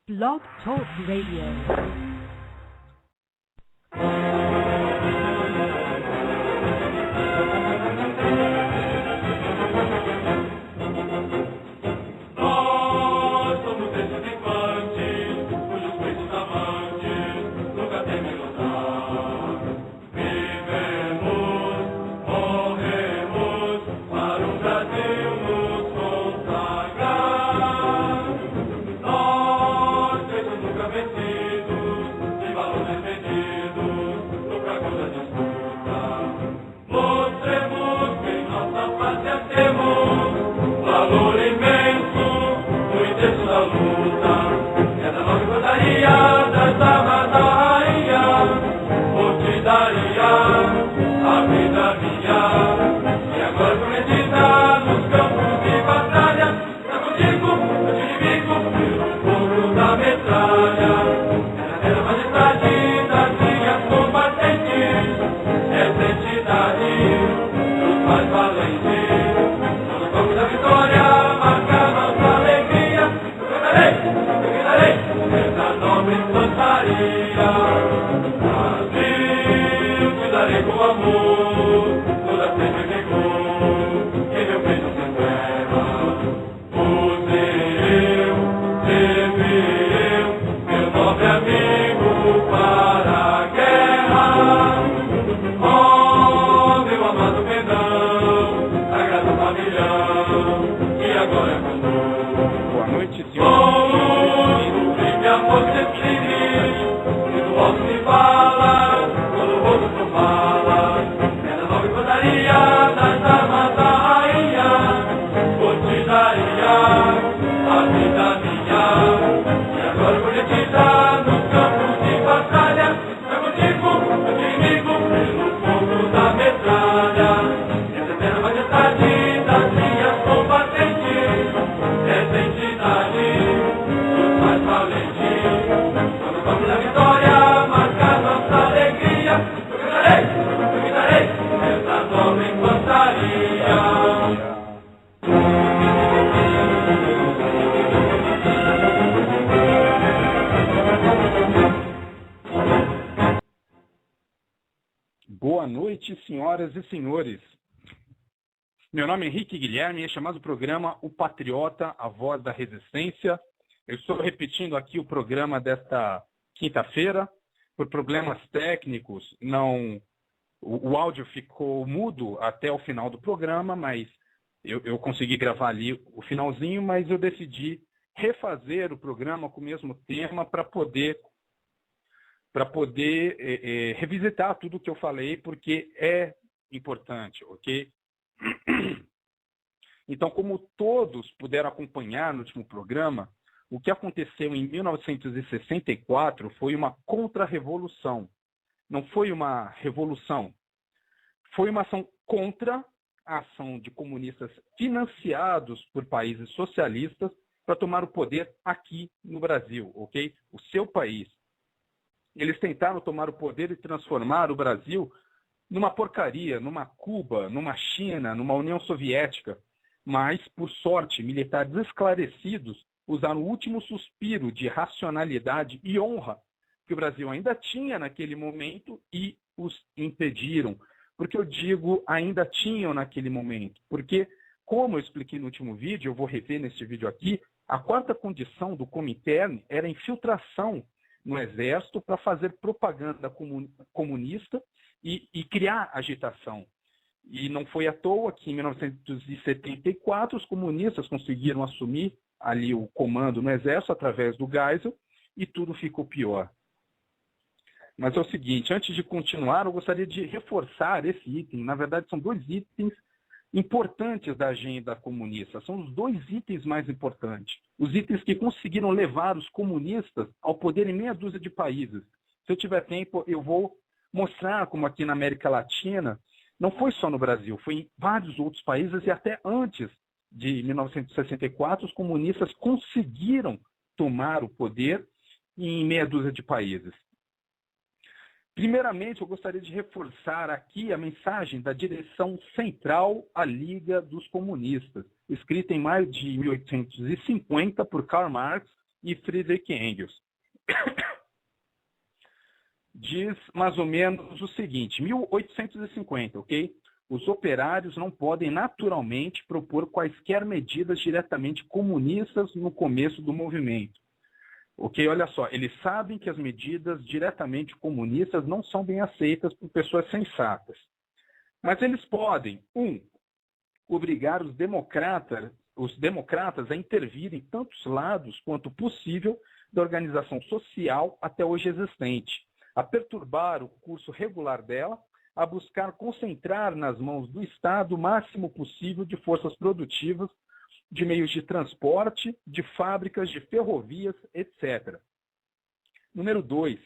Blog Talk Radio. Boa noite, senhoras e senhores. Meu nome é Henrique Guilherme e este é mais o programa O Patriota, a Voz da Resistência. Eu estou repetindo aqui o programa desta quinta-feira. Por problemas técnicos, o áudio ficou mudo até o final do programa, mas eu consegui gravar ali o finalzinho, mas eu decidi refazer o programa com o mesmo tema para poder revisitar tudo o que eu falei, porque é importante, ok? Então, como todos puderam acompanhar no último programa, o que aconteceu em 1964 foi uma contra-revolução. Não foi uma revolução. Foi uma ação contra a ação de comunistas financiados por países socialistas para tomar o poder aqui no Brasil, ok? O seu país. Eles tentaram tomar o poder e transformar o Brasil numa porcaria, numa Cuba, numa China, numa União Soviética. Mas, por sorte, militares esclarecidos usaram o último suspiro de racionalidade e honra que o Brasil ainda tinha naquele momento e os impediram. Porque eu digo ainda tinham naquele momento. Porque, como eu expliquei no último vídeo, eu vou rever neste vídeo aqui, a quarta condição do Comintern era a infiltração no Exército para fazer propaganda comunista e criar agitação. E não foi à toa que em 1974 os comunistas conseguiram assumir ali o comando no Exército através do Geisel e tudo ficou pior. Mas é o seguinte, antes de continuar, eu gostaria de reforçar esse item. Na verdade, são dois itens importantes da agenda comunista. São os dois itens mais importantes. Os itens que conseguiram levar os comunistas ao poder em meia dúzia de países. Se eu tiver tempo, eu vou mostrar como aqui na América Latina, não foi só no Brasil, foi em vários outros países e até antes de 1964, os comunistas conseguiram tomar o poder em meia dúzia de países. Primeiramente, eu gostaria de reforçar aqui a mensagem da direção central à Liga dos Comunistas, escrita em maio de 1850 por Karl Marx e Friedrich Engels. Diz mais ou menos o seguinte, 1850, ok? Os operários não podem naturalmente propor quaisquer medidas diretamente comunistas no começo do movimento. Ok, olha só, eles sabem que as medidas diretamente comunistas não são bem aceitas por pessoas sensatas. Mas eles podem, obrigar os democratas a intervir em tantos lados quanto possível da organização social até hoje existente, a perturbar o curso regular dela, a buscar concentrar nas mãos do Estado o máximo possível de forças produtivas, de meios de transporte, de fábricas, de ferrovias, etc. Número 2,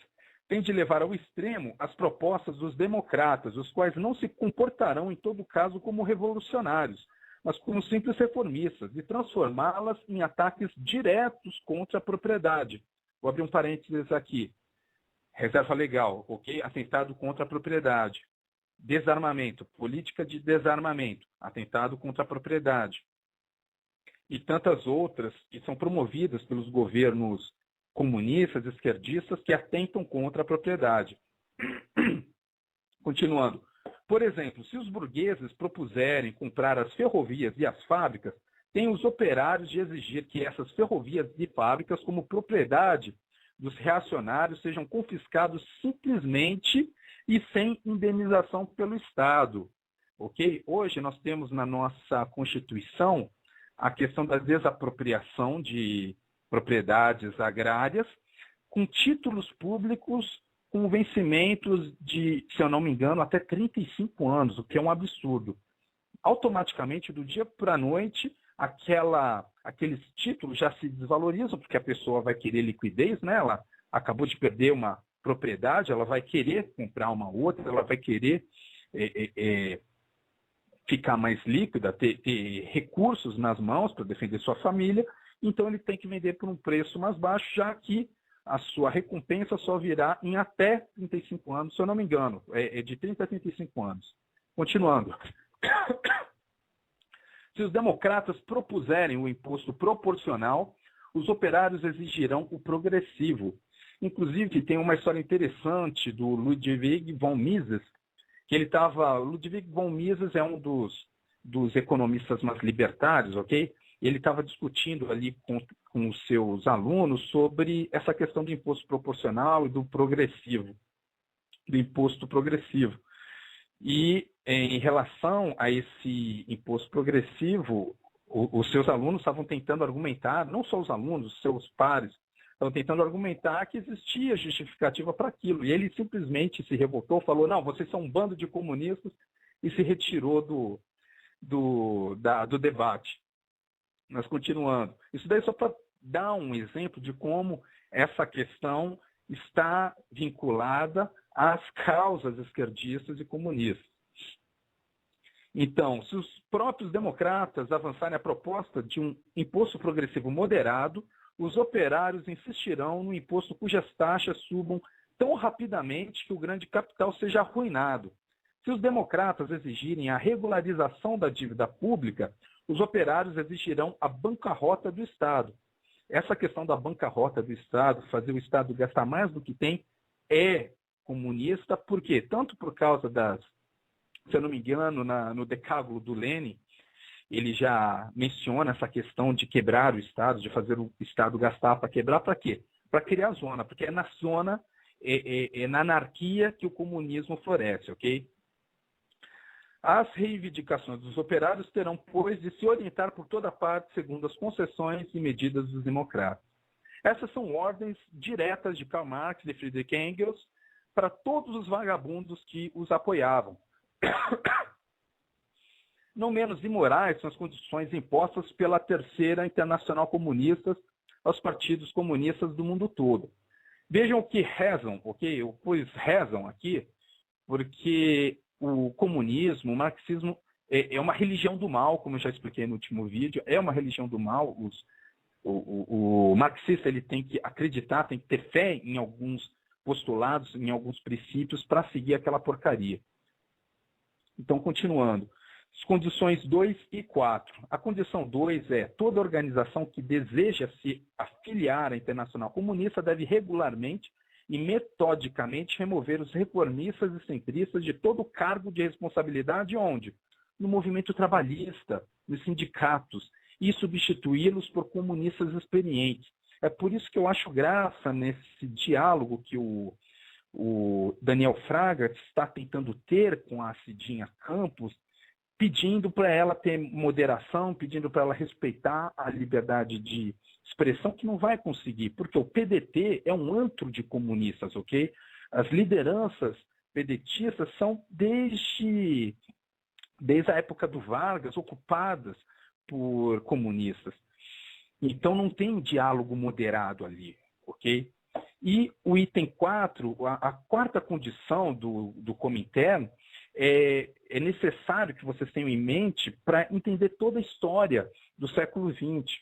tem de levar ao extremo as propostas dos democratas, os quais não se comportarão em todo caso como revolucionários, mas como simples reformistas, e transformá-las em ataques diretos contra a propriedade. Vou abrir um parênteses aqui. Reserva legal, ok? Atentado contra a propriedade. Desarmamento, política de desarmamento, atentado contra a propriedade. E tantas outras que são promovidas pelos governos comunistas, esquerdistas, que atentam contra a propriedade. Continuando. Por exemplo, se os burgueses propuserem comprar as ferrovias e as fábricas, têm os operários de exigir que essas ferrovias e fábricas, como propriedade dos reacionários, sejam confiscados simplesmente e sem indenização pelo Estado. Ok? Hoje nós temos na nossa Constituição a questão da desapropriação de propriedades agrárias com títulos públicos com vencimentos de, se eu não me engano, até 35 anos, o que é um absurdo. Automaticamente, do dia para a noite, aqueles títulos já se desvalorizam, porque a pessoa vai querer liquidez, né? Ela acabou de perder uma propriedade, ela vai querer comprar uma outra, ela vai querer ficar mais líquida, ter recursos nas mãos para defender sua família, então ele tem que vender por um preço mais baixo, já que a sua recompensa só virá em até 35 anos, se eu não me engano, é de 30 a 35 anos. Continuando. Se os democratas propuserem o imposto proporcional, os operários exigirão o progressivo. Inclusive, tem uma história interessante do Ludwig von Mises, que Ludwig von Mises é um dos economistas mais libertários, ok? Ele estava discutindo ali com os seus alunos sobre essa questão do imposto proporcional e do progressivo, do imposto progressivo. E em relação a esse imposto progressivo, os seus alunos estavam tentando argumentar, não só os alunos, os seus pares, estavam tentando argumentar que existia justificativa para aquilo. E ele simplesmente se revoltou, falou, não, vocês são um bando de comunistas, e se retirou do debate. Mas continuando. Isso daí só para dar um exemplo de como essa questão está vinculada às causas esquerdistas e comunistas. Então, se os próprios democratas avançarem a proposta de um imposto progressivo moderado, os operários insistirão no imposto cujas taxas subam tão rapidamente que o grande capital seja arruinado. Se os democratas exigirem a regularização da dívida pública, os operários exigirão a bancarrota do Estado. Essa questão da bancarrota do Estado, fazer o Estado gastar mais do que tem, é comunista, por quê? Tanto por causa se eu não me engano, no Decálogo do Lenin, ele já menciona essa questão de quebrar o Estado, de fazer o Estado gastar para quebrar, para quê? Para criar zona, porque é na zona, na anarquia que o comunismo floresce, ok? As reivindicações dos operários terão, pois, de se orientar por toda parte segundo as concessões e medidas dos democratas. Essas são ordens diretas de Karl Marx e Friedrich Engels para todos os vagabundos que os apoiavam. Não menos imorais são as condições impostas pela Terceira Internacional Comunista aos partidos comunistas do mundo todo. Vejam o que rezam, ok? Eu pus rezam aqui, porque o comunismo, o marxismo, é uma religião do mal, como eu já expliquei no último vídeo, é uma religião do mal. O marxista ele tem que acreditar, tem que ter fé em alguns postulados, em alguns princípios, para seguir aquela porcaria. Então, continuando. As condições 2 e 4. A condição 2 é: toda organização que deseja se afiliar à Internacional Comunista deve regularmente e metodicamente remover os reformistas e centristas de todo cargo de responsabilidade onde? No movimento trabalhista, nos sindicatos, e substituí-los por comunistas experientes. É por isso que eu acho graça nesse diálogo que o Daniel Fraga está tentando ter com a Cidinha Campos, pedindo para ela ter moderação, pedindo para ela respeitar a liberdade de expressão, que não vai conseguir, porque o PDT é um antro de comunistas, ok? As lideranças pedetistas são, desde a época do Vargas, ocupadas por comunistas. Então não tem um diálogo moderado ali, ok? E o item 4, a quarta condição do Comintern, é necessário que vocês tenham em mente para entender toda a história do século XX.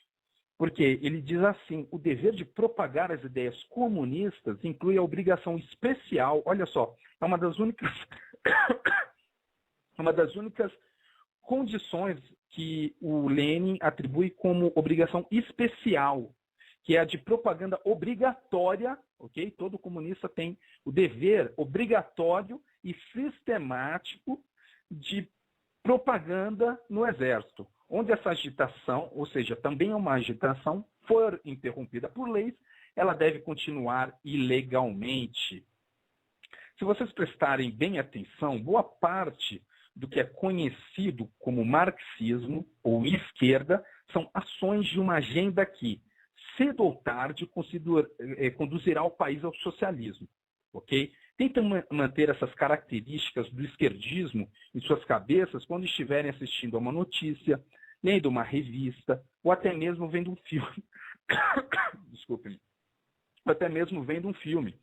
Porque ele diz assim: o dever de propagar as ideias comunistas inclui a obrigação especial, olha só, é uma das únicas condições que o Lenin atribui como obrigação especial, que é a de propaganda obrigatória, ok? Todo comunista tem o dever obrigatório e sistemático de propaganda no exército, onde essa agitação, ou seja, também é uma agitação, for interrompida por leis, ela deve continuar ilegalmente. Se vocês prestarem bem atenção, boa parte do que é conhecido como marxismo ou esquerda são ações de uma agenda que, cedo ou tarde, conduzirá o país ao socialismo. Ok? Tentem manter essas características do esquerdismo em suas cabeças quando estiverem assistindo a uma notícia, lendo uma revista, ou até mesmo vendo um filme. Desculpe-me. Ou até mesmo vendo um filme.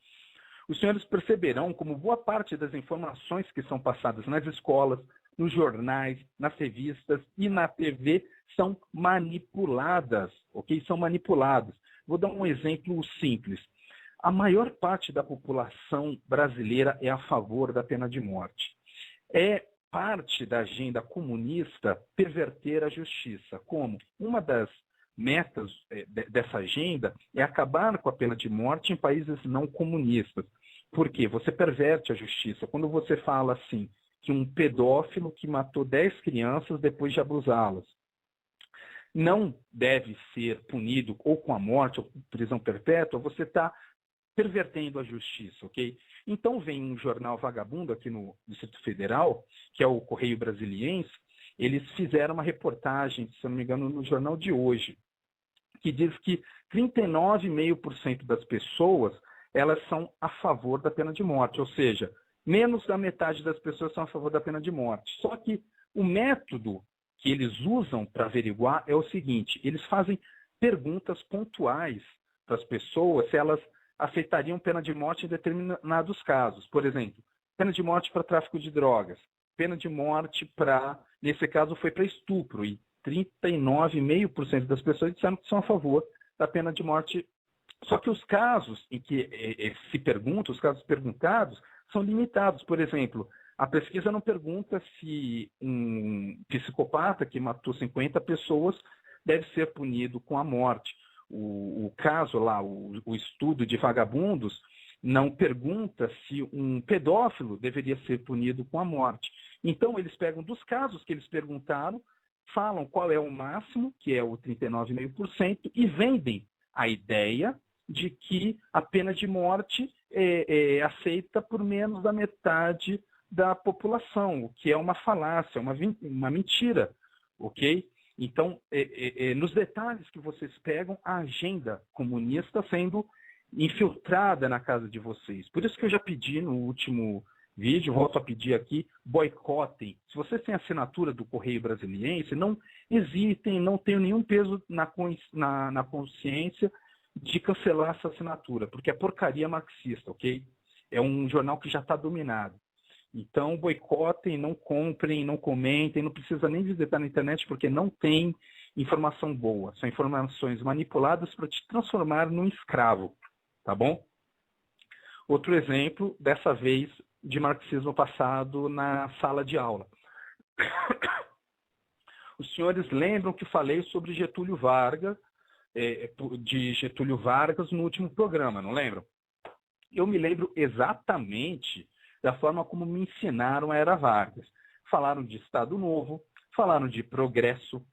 Os senhores perceberão como boa parte das informações que são passadas nas escolas, nos jornais, nas revistas e na TV são manipuladas, ok? São manipuladas. Vou dar um exemplo simples. A maior parte da população brasileira é a favor da pena de morte. É parte da agenda comunista perverter a justiça. Como? Uma das metas dessa agenda é acabar com a pena de morte em países não comunistas. Por quê? Você perverte a justiça. Quando você fala assim, que um pedófilo que matou 10 crianças depois de abusá-las não deve ser punido ou com a morte ou com prisão perpétua, você está pervertendo a justiça, ok? Então vem um jornal vagabundo aqui no Distrito Federal, que é o Correio Brasiliense, eles fizeram uma reportagem, se eu não me engano, no jornal de hoje, que diz que 39,5% das pessoas, elas são a favor da pena de morte, ou seja, menos da metade das pessoas são a favor da pena de morte. Só que o método que eles usam para averiguar é o seguinte: eles fazem perguntas pontuais para as pessoas se elas aceitariam pena de morte em determinados casos. Por exemplo, pena de morte para tráfico de drogas, pena de morte para, nesse caso foi para estupro, e 39,5% das pessoas disseram que são a favor da pena de morte. Só que os casos em que se pergunta, os casos perguntados, são limitados. Por exemplo, a pesquisa não pergunta se um psicopata que matou 50 pessoas deve ser punido com a morte. O caso lá, o estudo de vagabundos, não pergunta se um pedófilo deveria ser punido com a morte. Então, eles pegam dos casos que eles perguntaram, falam qual é o máximo, que é o 39,5%, e vendem a ideia de que a pena de morte é aceita por menos da metade da população, o que é uma falácia, uma mentira, ok? Então, nos detalhes que vocês pegam, a agenda comunista sendo infiltrada na casa de vocês. Por isso que eu já pedi no último vídeo, volto a pedir aqui, boicotem. Se vocês têm assinatura do Correio Brasiliense, não hesitem, não tenham nenhum peso na consciência de cancelar essa assinatura, porque é porcaria marxista, ok? É um jornal que já está dominado. Então, boicotem, não comprem, não comentem, não precisa nem visitar na internet, porque não tem informação boa. São informações manipuladas para te transformar num escravo, tá bom? Outro exemplo, dessa vez, de marxismo passado na sala de aula. Os senhores lembram que falei sobre Getúlio Vargas, de Getúlio Vargas no último programa, não lembram? Eu me lembro exatamente da forma como me ensinaram a Era Vargas. Falaram de Estado Novo, falaram de progresso,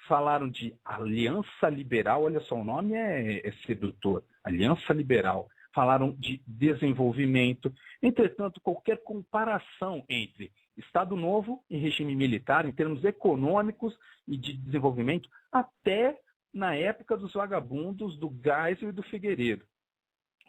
falaram de Aliança Liberal, olha só, o nome é sedutor, Aliança Liberal. Falaram de desenvolvimento. Entretanto, qualquer comparação entre Estado Novo e regime militar, em termos econômicos e de desenvolvimento, até na época dos vagabundos do Geisel e do Figueiredo,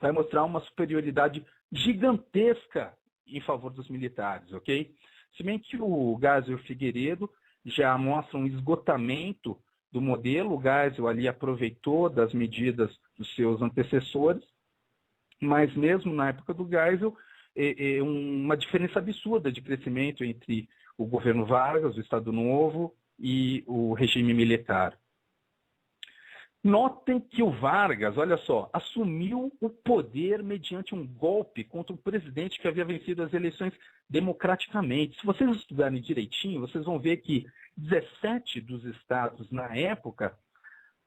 vai mostrar uma superioridade gigantesca em favor dos militares, ok? Se bem que o Geisel e o Figueiredo já mostram um esgotamento do modelo, o Geisel ali aproveitou das medidas dos seus antecessores, mas mesmo na época do Geisel, uma diferença absurda de crescimento entre o governo Vargas, o Estado Novo e o regime militar. Notem que o Vargas, olha só, assumiu o poder mediante um golpe contra o presidente que havia vencido as eleições democraticamente. Se vocês estudarem direitinho, vocês vão ver que 17 dos estados, na época,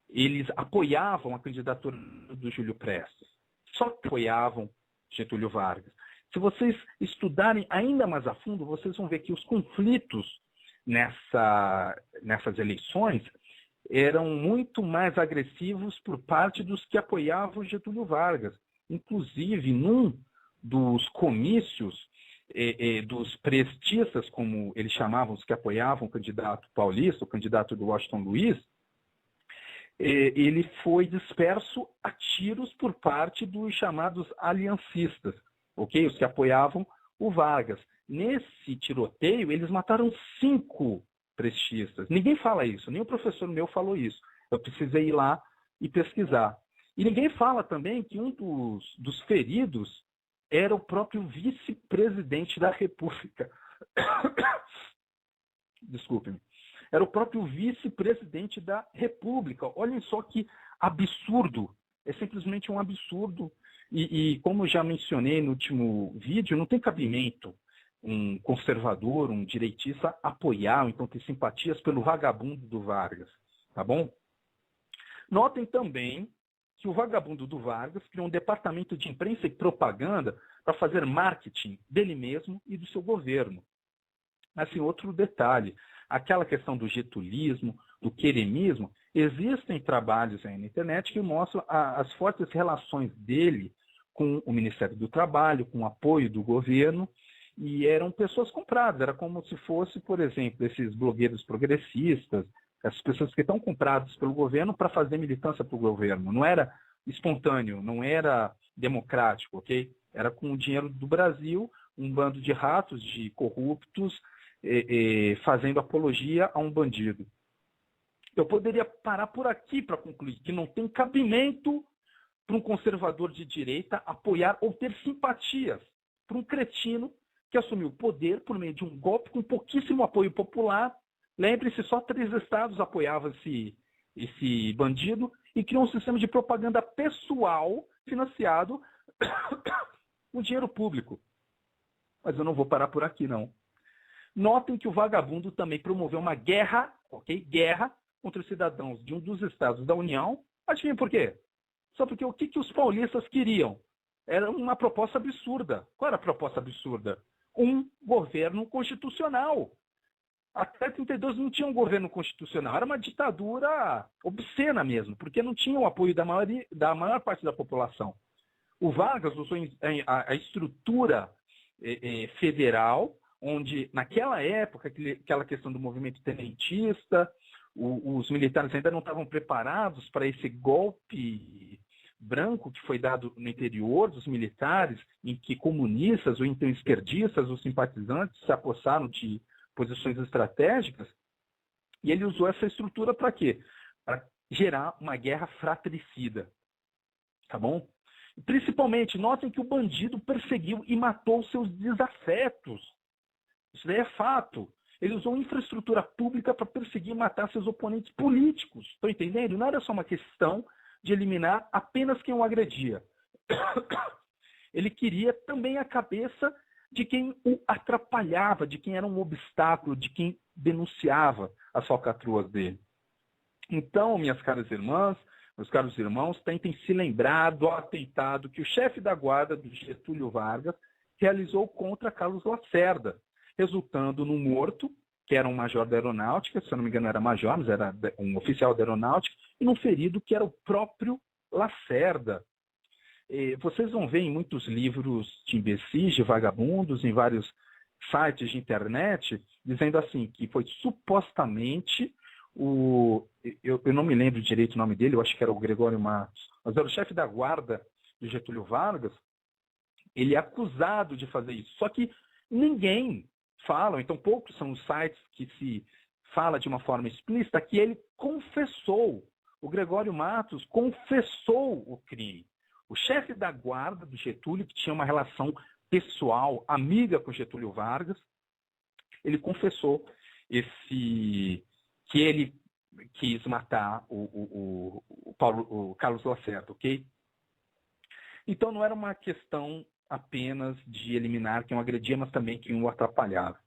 eles apoiavam a candidatura do Júlio Prestes. Só apoiavam Getúlio Vargas. Se vocês estudarem ainda mais a fundo, vocês vão ver que os conflitos nessas eleições eram muito mais agressivos por parte dos que apoiavam Getúlio Vargas. Inclusive, num dos comícios dos prestistas, como eles chamavam, os que apoiavam o candidato paulista, o candidato do Washington Luiz, ele foi disperso a tiros por parte dos chamados aliancistas, ok? Os que apoiavam o Vargas. Nesse tiroteio, eles mataram 5 prestistas. Ninguém fala isso, nem o professor meu falou isso. Eu precisei ir lá e pesquisar. E ninguém fala também que um dos feridos era o próprio vice-presidente da República. Desculpe-me. Era o próprio vice-presidente da República. Olhem só que absurdo. É simplesmente um absurdo. E como já mencionei no último vídeo, não tem cabimento um conservador, um direitista apoiar, ou então ter simpatias pelo vagabundo do Vargas, tá bom? Notem também que o vagabundo do Vargas criou um departamento de imprensa e propaganda para fazer marketing dele mesmo e do seu governo. Assim, outro detalhe, aquela questão do getulismo, do queremismo, existem trabalhos aí na internet que mostram as fortes relações dele com o Ministério do Trabalho, com o apoio do governo, e eram pessoas compradas, era como se fosse, por exemplo, esses blogueiros progressistas, essas pessoas que estão compradas pelo governo para fazer militância para o governo. Não era espontâneo, não era democrático, ok? Era com o dinheiro do Brasil, um bando de ratos, de corruptos, fazendo apologia a um bandido. Eu poderia parar por aqui para concluir que não tem cabimento para um conservador de direita apoiar ou ter simpatias para um cretino que assumiu o poder por meio de um golpe com pouquíssimo apoio popular. Lembre-se, só 3 estados apoiavam esse bandido e criou um sistema de propaganda pessoal financiado com dinheiro público. Mas eu não vou parar por aqui, não. Notem que o vagabundo também promoveu uma guerra, ok? Guerra contra os cidadãos de um dos estados da União. Adivinha por quê? Só porque o que os paulistas queriam? Era uma proposta absurda. Qual era a proposta absurda? Um governo constitucional. Até 32 não tinha um governo constitucional. Era uma ditadura obscena mesmo, porque não tinha o apoio da maior parte da população. O Vargas usou a estrutura federal, onde naquela época, aquela questão do movimento tenentista, os militares ainda não estavam preparados para esse golpe branco que foi dado no interior dos militares, em que comunistas ou então esquerdistas ou simpatizantes se apossaram de posições estratégicas, e ele usou essa estrutura para quê? Para gerar uma guerra fratricida. Tá bom? Principalmente, notem que o bandido perseguiu e matou seus desafetos. Isso daí é fato. Ele usou infraestrutura pública para perseguir e matar seus oponentes políticos. Estão entendendo? Não era só uma questão de eliminar apenas quem o agredia. Ele queria também a cabeça de quem o atrapalhava, de quem era um obstáculo, de quem denunciava. as falcatruas dele. Então, minhas caras irmãs, meus caros irmãos, tentem se lembrar do atentado que o chefe da guarda do Getúlio Vargas realizou contra Carlos Lacerda, resultando num morto, que era um major da aeronáutica, se eu não me engano era major, mas era um oficial da aeronáutica, e num ferido que era o próprio Lacerda. Vocês vão ver em muitos livros de imbecis, de vagabundos, em vários sites de internet, dizendo assim, que foi supostamente eu não me lembro direito o nome dele, eu acho que era o Gregório Matos, mas era o chefe da guarda de Getúlio Vargas. Ele é acusado de fazer isso. Só que ninguém fala, então poucos são os sites que se fala de uma forma explícita que ele confessou. O Gregório Matos confessou o crime. O chefe da guarda do Getúlio, que tinha uma relação pessoal, amiga com Getúlio Vargas, ele confessou que ele quis matar o Carlos Lacerda, ok? Então não era uma questão apenas de eliminar quem o agredia, mas também quem o atrapalhava.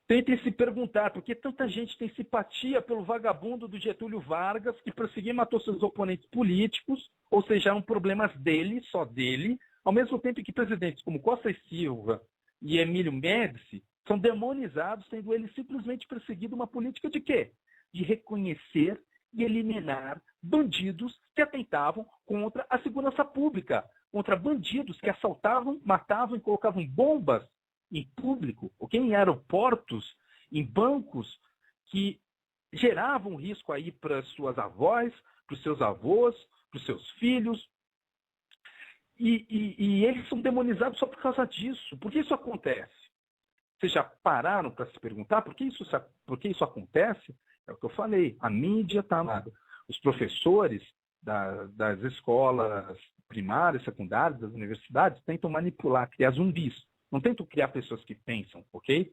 Tentem se perguntar por que tanta gente tem simpatia pelo vagabundo do Getúlio Vargas, que perseguiu e matou seus oponentes políticos, ou seja, eram problemas dele, só dele, ao mesmo tempo que presidentes como Costa e Silva e Emílio Médici são demonizados, tendo ele simplesmente perseguido uma política de quê? De reconhecer e eliminar bandidos que atentavam contra a segurança pública, contra bandidos que assaltavam, matavam e colocavam bombas em público, okay? Em aeroportos, em bancos, que geravam risco aí para suas avós, para os seus avós, para os seus filhos. E eles são demonizados só por causa disso. Por que isso acontece? Vocês já pararam para se perguntar por que isso acontece? É o que eu falei, a mídia está lá. Os professores das escolas primárias, secundárias, das universidades, tentam manipular, criar zumbis. Não tentam criar pessoas que pensam, ok?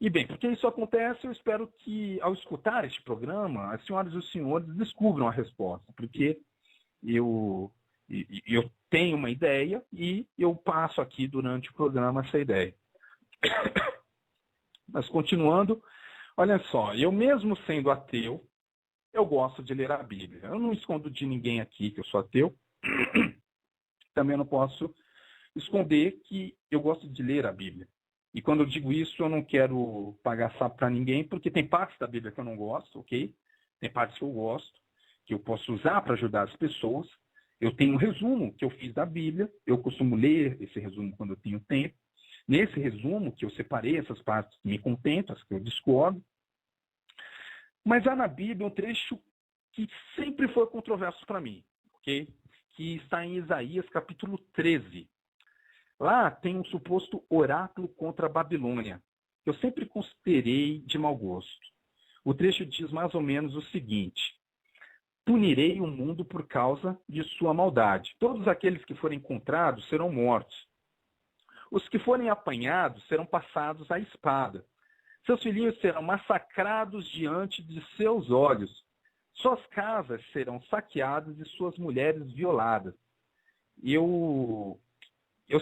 E bem, porque isso acontece, eu espero que, ao escutar este programa, as senhoras e os senhores descubram a resposta, porque eu tenho uma ideia e eu passo aqui durante o programa essa ideia. Mas continuando, olha só, eu mesmo sendo ateu, eu gosto de ler a Bíblia. Eu não escondo de ninguém aqui que eu sou ateu. Também não posso esconder que eu gosto de ler a Bíblia. E quando eu digo isso, eu não quero pagar sapo para ninguém, porque tem partes da Bíblia que eu não gosto, ok? Tem partes que eu gosto, que eu posso usar para ajudar as pessoas. Eu tenho um resumo que eu fiz da Bíblia, eu costumo ler esse resumo quando eu tenho tempo. Nesse resumo que eu separei essas partes que me contentam, as que eu discordo. Mas há na Bíblia um trecho que sempre foi controverso para mim, ok? Que está em Isaías capítulo 13. Lá tem um suposto oráculo contra a Babilônia, que eu sempre considerei de mau gosto. O trecho diz mais ou menos o seguinte: punirei o mundo por causa de sua maldade. Todos aqueles que forem encontrados serão mortos. Os que forem apanhados serão passados à espada. Seus filhinhos serão massacrados diante de seus olhos. Suas casas serão saqueadas e suas mulheres violadas. Eu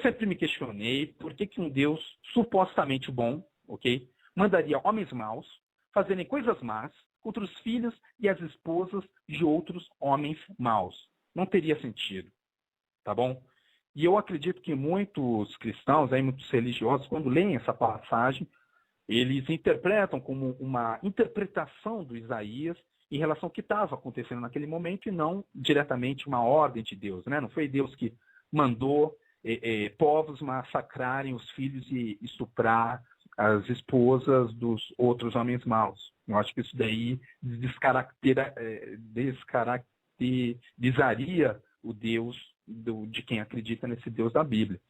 sempre me questionei por que um Deus supostamente bom, ok, mandaria homens maus fazerem coisas más contra os filhos e as esposas de outros homens maus. Não teria sentido, tá bom? E eu acredito que muitos cristãos, aí, muitos religiosos, quando leem essa passagem, eles interpretam como uma interpretação do Isaías em relação ao que estava acontecendo naquele momento e não diretamente uma ordem de Deus, né? Não foi Deus que mandou povos massacrarem os filhos e estuprar as esposas dos outros homens maus. Eu acho que isso daí descaracterizaria o Deus de quem acredita nesse Deus da Bíblia.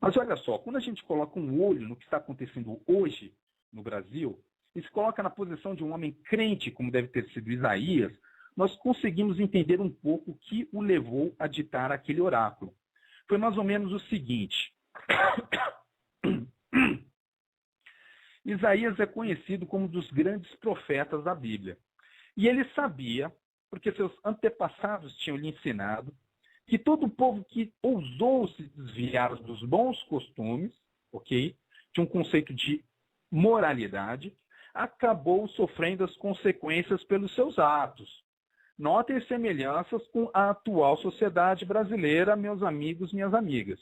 Mas olha só, quando a gente coloca um olho no que está acontecendo hoje no Brasil, e se coloca na posição de um homem crente, como deve ter sido Isaías, nós conseguimos entender um pouco o que o levou a ditar aquele oráculo. Foi mais ou menos o seguinte. Isaías é conhecido como um dos grandes profetas da Bíblia. E ele sabia, porque seus antepassados tinham lhe ensinado, que todo povo que ousou se desviar dos bons costumes, ok, tinha um conceito de moralidade, acabou sofrendo as consequências pelos seus atos. Notem semelhanças com a atual sociedade brasileira, meus amigos, minhas amigas.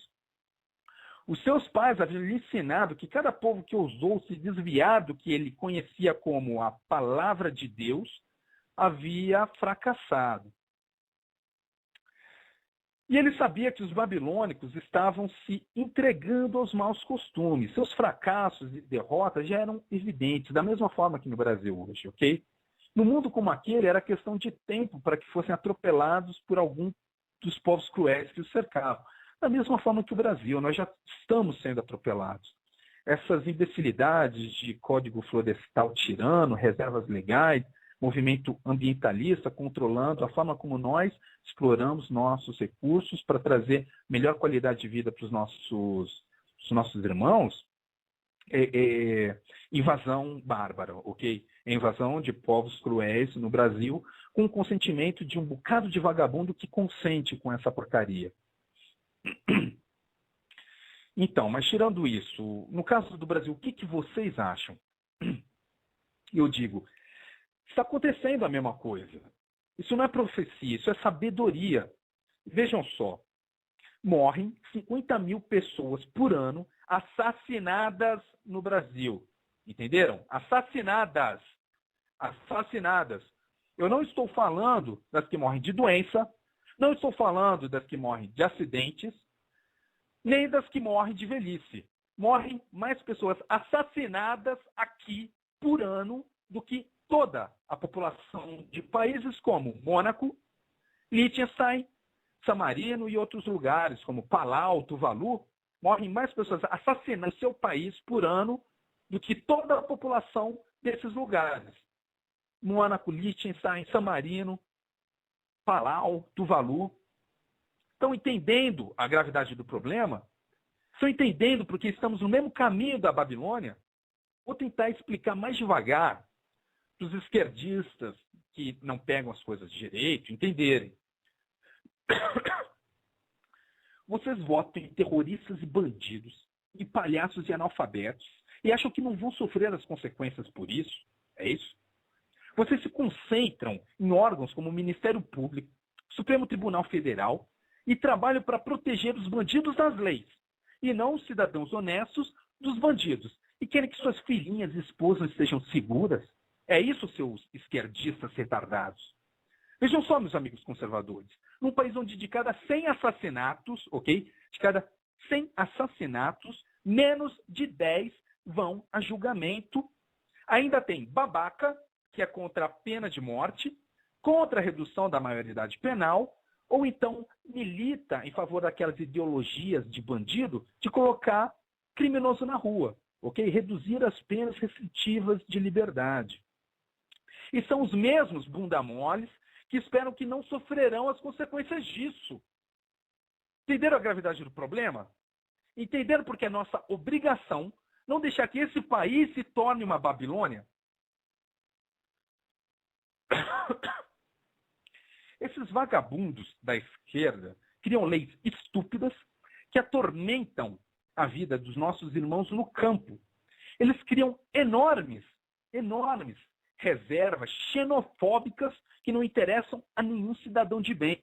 Os seus pais haviam lhe ensinado que cada povo que ousou se desviar do que ele conhecia como a palavra de Deus havia fracassado. E ele sabia que os babilônicos estavam se entregando aos maus costumes. Seus fracassos e derrotas já eram evidentes, da mesma forma que no Brasil hoje, ok? No mundo como aquele, era questão de tempo para que fossem atropelados por algum dos povos cruéis que os cercavam. Da mesma forma que o Brasil, nós já estamos sendo atropelados. Essas imbecilidades de código florestal tirano, reservas legais, movimento ambientalista controlando a forma como nós exploramos nossos recursos para trazer melhor qualidade de vida para os nossos irmãos, invasão bárbara, ok? É invasão de povos cruéis no Brasil com o consentimento de um bocado de vagabundo que consente com essa porcaria. Então, mas tirando isso, no caso do Brasil, o que vocês acham? Eu digo, está acontecendo a mesma coisa. Isso não é profecia, isso é sabedoria. Vejam só, morrem 50 mil pessoas por ano assassinadas no Brasil. Entenderam? Assassinadas. Assassinadas. Eu não estou falando das que morrem de doença, não estou falando das que morrem de acidentes, nem das que morrem de velhice. Morrem mais pessoas assassinadas aqui por ano do que toda a população de países como Mônaco, Liechtenstein, San Marino e outros lugares, como Palau, Tuvalu. Morrem mais pessoas assassinadas no seu país por ano do que toda a população desses lugares. Mônaco, Liechtenstein, San Marino, Palau, Tuvalu. Estão entendendo a gravidade do problema? Estão entendendo porque estamos no mesmo caminho da Babilônia? Vou tentar explicar mais devagar para os esquerdistas que não pegam as coisas direito entenderem. Vocês votam em terroristas e bandidos, em palhaços e analfabetos, e acham que não vão sofrer as consequências por isso? É isso? Vocês se concentram em órgãos como o Ministério Público, Supremo Tribunal Federal, e trabalham para proteger os bandidos das leis, e não os cidadãos honestos dos bandidos, e querem que suas filhinhas e esposas estejam seguras. É isso, seus esquerdistas retardados. Vejam só, meus amigos conservadores, num país onde de cada 100 assassinatos, ok? De cada 100 assassinatos, menos de 10 vão a julgamento. Ainda tem babaca, que é contra a pena de morte, contra a redução da maioridade penal, ou então milita em favor daquelas ideologias de bandido de colocar criminoso na rua, ok? Reduzir as penas restritivas de liberdade. E são os mesmos bunda moles que esperam que não sofrerão as consequências disso. Entenderam a gravidade do problema? Entenderam porque é nossa obrigação não deixar que esse país se torne uma Babilônia? Esses vagabundos da esquerda criam leis estúpidas que atormentam a vida dos nossos irmãos no campo. Eles criam enormes reservas xenofóbicas que não interessam a nenhum cidadão de bem.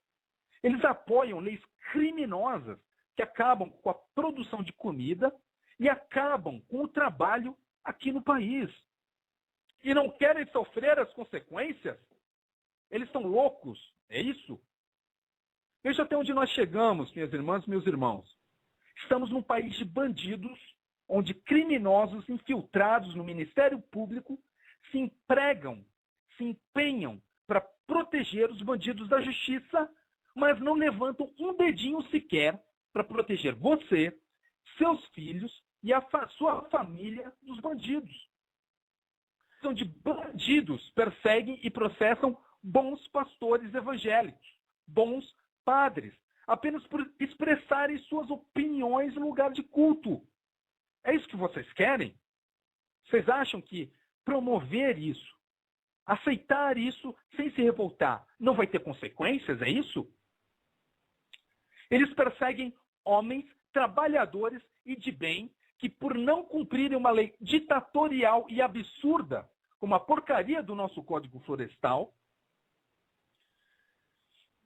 Eles apoiam leis criminosas que acabam com a produção de comida e acabam com o trabalho aqui no país. E não querem sofrer as consequências? Eles estão loucos, é isso? Veja até onde nós chegamos, minhas irmãs e meus irmãos. Estamos num país de bandidos, onde criminosos infiltrados no Ministério Público se empenham para proteger os bandidos da justiça, mas não levantam um dedinho sequer para proteger você, seus filhos e a sua família dos bandidos. São de bandidos perseguem e processam bons pastores evangélicos, bons padres, apenas por expressarem suas opiniões no lugar de culto. É isso que vocês querem? Vocês acham que promover isso, aceitar isso sem se revoltar, não vai ter consequências? É isso? Eles perseguem homens, trabalhadores e de bem que, por não cumprirem uma lei ditatorial e absurda, como a porcaria do nosso Código Florestal,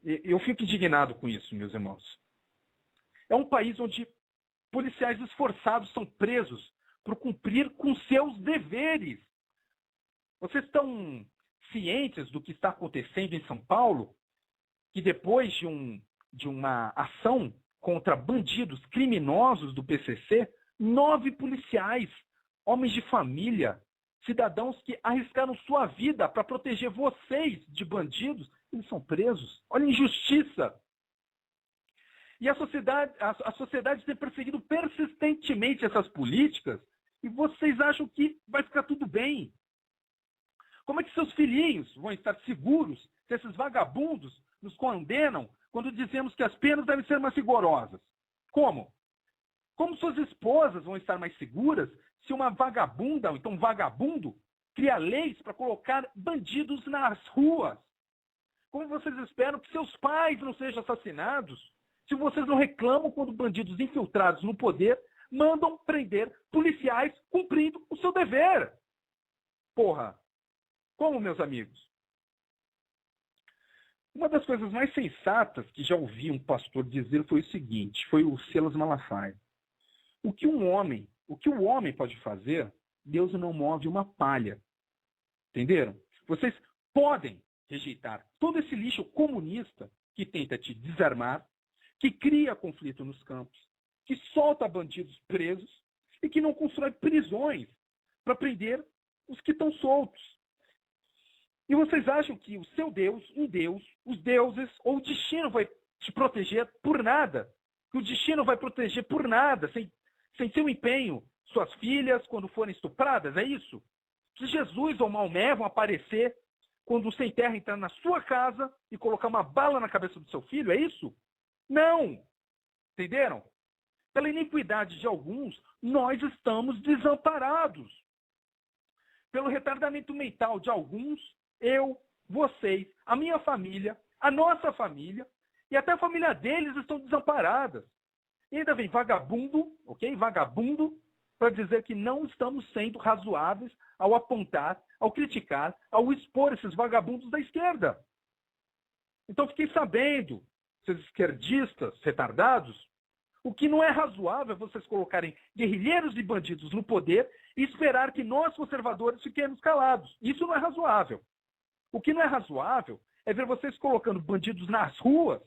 eu fico indignado com isso, meus irmãos. É um país onde policiais esforçados são presos por cumprir com seus deveres. Vocês estão cientes do que está acontecendo em São Paulo? Que depois de uma ação contra bandidos criminosos do PCC, 9 policiais, homens de família, cidadãos que arriscaram sua vida para proteger vocês de bandidos, eles são presos. Olha a injustiça. E a sociedade tem perseguido persistentemente essas políticas e vocês acham que vai ficar tudo bem. Como é que seus filhinhos vão estar seguros se esses vagabundos nos condenam quando dizemos que as penas devem ser mais rigorosas? Como? Como suas esposas vão estar mais seguras se uma vagabunda, ou então um vagabundo, cria leis para colocar bandidos nas ruas? Como vocês esperam que seus pais não sejam assassinados se vocês não reclamam quando bandidos infiltrados no poder mandam prender policiais cumprindo o seu dever? Porra! Como, meus amigos? Uma das coisas mais sensatas que já ouvi um pastor dizer foi o seguinte, foi o Silas Malafaia. O que o homem pode fazer, Deus não move uma palha. Entenderam? Vocês podem rejeitar todo esse lixo comunista que tenta te desarmar, que cria conflito nos campos, que solta bandidos presos e que não constrói prisões para prender os que estão soltos. E vocês acham que o seu Deus, os deuses ou o destino vai te proteger por nada? Que o destino vai proteger por nada, sem seu empenho, suas filhas quando forem estupradas? É isso? Que Jesus ou Maomé vão aparecer quando o sem terra entrar na sua casa e colocar uma bala na cabeça do seu filho? É isso? Não! Entenderam? Pela iniquidade de alguns, nós estamos desamparados. Pelo retardamento mental de alguns, eu, vocês, a minha família, a nossa família e até a família deles estão desamparadas. E ainda vem vagabundo, ok? Vagabundo, para dizer que não estamos sendo razoáveis ao apontar, ao criticar, ao expor esses vagabundos da esquerda. Então fiquei sabendo, esses esquerdistas retardados, o que não é razoável é vocês colocarem guerrilheiros e bandidos no poder e esperar que nós, conservadores, fiquemos calados. Isso não é razoável. O que não é razoável é ver vocês colocando bandidos nas ruas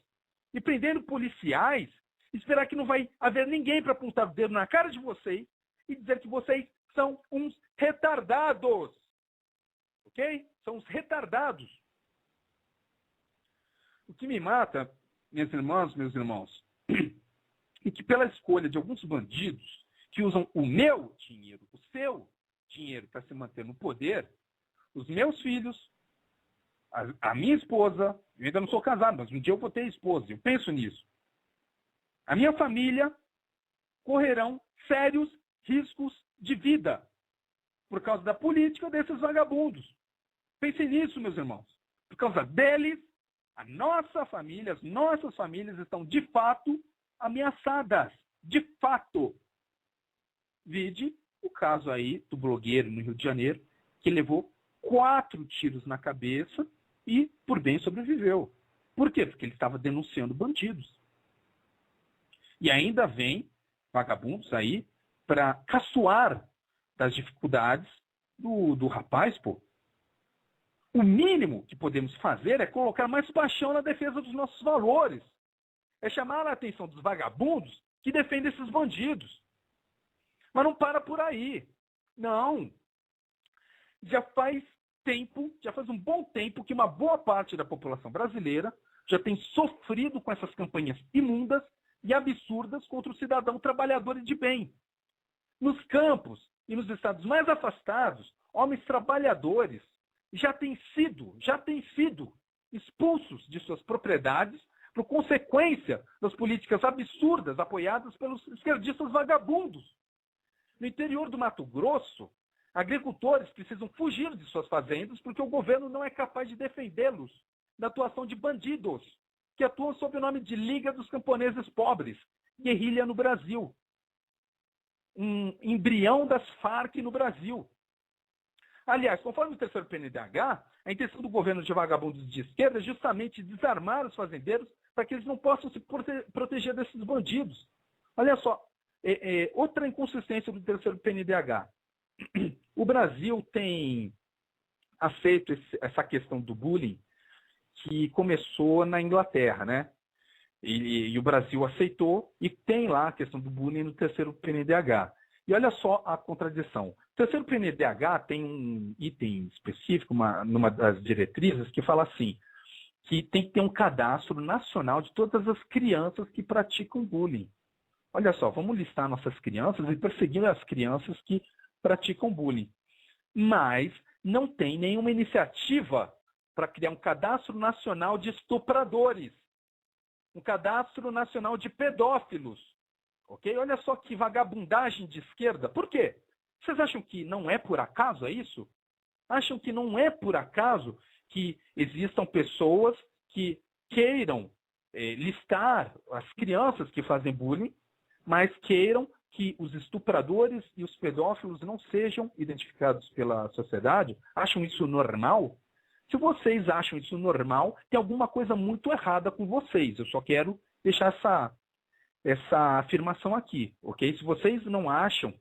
e prendendo policiais, esperar que não vai haver ninguém para apontar o dedo na cara de vocês e dizer que vocês são uns retardados. Ok? São uns retardados. O que me mata, minhas irmãs, meus irmãos, é que pela escolha de alguns bandidos que usam o meu dinheiro, o seu dinheiro para se manter no poder, os meus filhos, a minha esposa, eu ainda não sou casado, mas um dia eu vou ter esposa, eu penso nisso. A minha família correrão sérios riscos de vida por causa da política desses vagabundos. Pensem nisso, meus irmãos. Por causa deles, a nossa família, as nossas famílias estão de fato ameaçadas. De fato. Vide o caso aí do blogueiro no Rio de Janeiro, que levou 4 tiros na cabeça e, por bem, sobreviveu. Por quê? Porque ele estava denunciando bandidos. E ainda vem vagabundos aí para caçoar das dificuldades do rapaz, pô. O mínimo que podemos fazer é colocar mais paixão na defesa dos nossos valores. É chamar a atenção dos vagabundos que defendem esses bandidos. Mas não para por aí. Não. Já faz um bom tempo que uma boa parte da população brasileira já tem sofrido com essas campanhas imundas e absurdas contra o cidadão trabalhador e de bem. Nos campos e nos estados mais afastados, homens trabalhadores já têm sido expulsos de suas propriedades por consequência das políticas absurdas apoiadas pelos esquerdistas vagabundos. No interior do Mato Grosso, agricultores precisam fugir de suas fazendas porque o governo não é capaz de defendê-los da atuação de bandidos que atuam sob o nome de Liga dos Camponeses Pobres, guerrilha no Brasil. um embrião das Farc no Brasil. Aliás, conforme o terceiro PNDH, a intenção do governo de vagabundos de esquerda é justamente desarmar os fazendeiros para que eles não possam se proteger desses bandidos. Olha só, outra inconsistência do terceiro PNDH. O Brasil tem aceito essa questão do bullying que começou na Inglaterra, né? E o Brasil aceitou e tem lá a questão do bullying no terceiro PNDH. E olha só a contradição. O terceiro PNDH tem um item específico, numa das diretrizes, que fala assim, que tem que ter um cadastro nacional de todas as crianças que praticam bullying. Olha só, vamos listar nossas crianças e perseguir as crianças que praticam bullying. Mas não tem nenhuma iniciativa para criar um cadastro nacional de estupradores, um cadastro nacional de pedófilos. Ok? Olha só que vagabundagem de esquerda. Por quê? Vocês acham que não é por acaso isso? Acham que não é por acaso que existam pessoas que queiram listar as crianças que fazem bullying, mas queiram que os estupradores e os pedófilos não sejam identificados pela sociedade? Acham isso normal? Se vocês acham isso normal, tem alguma coisa muito errada com vocês. Eu só quero deixar essa afirmação aqui, ok? Se vocês não acham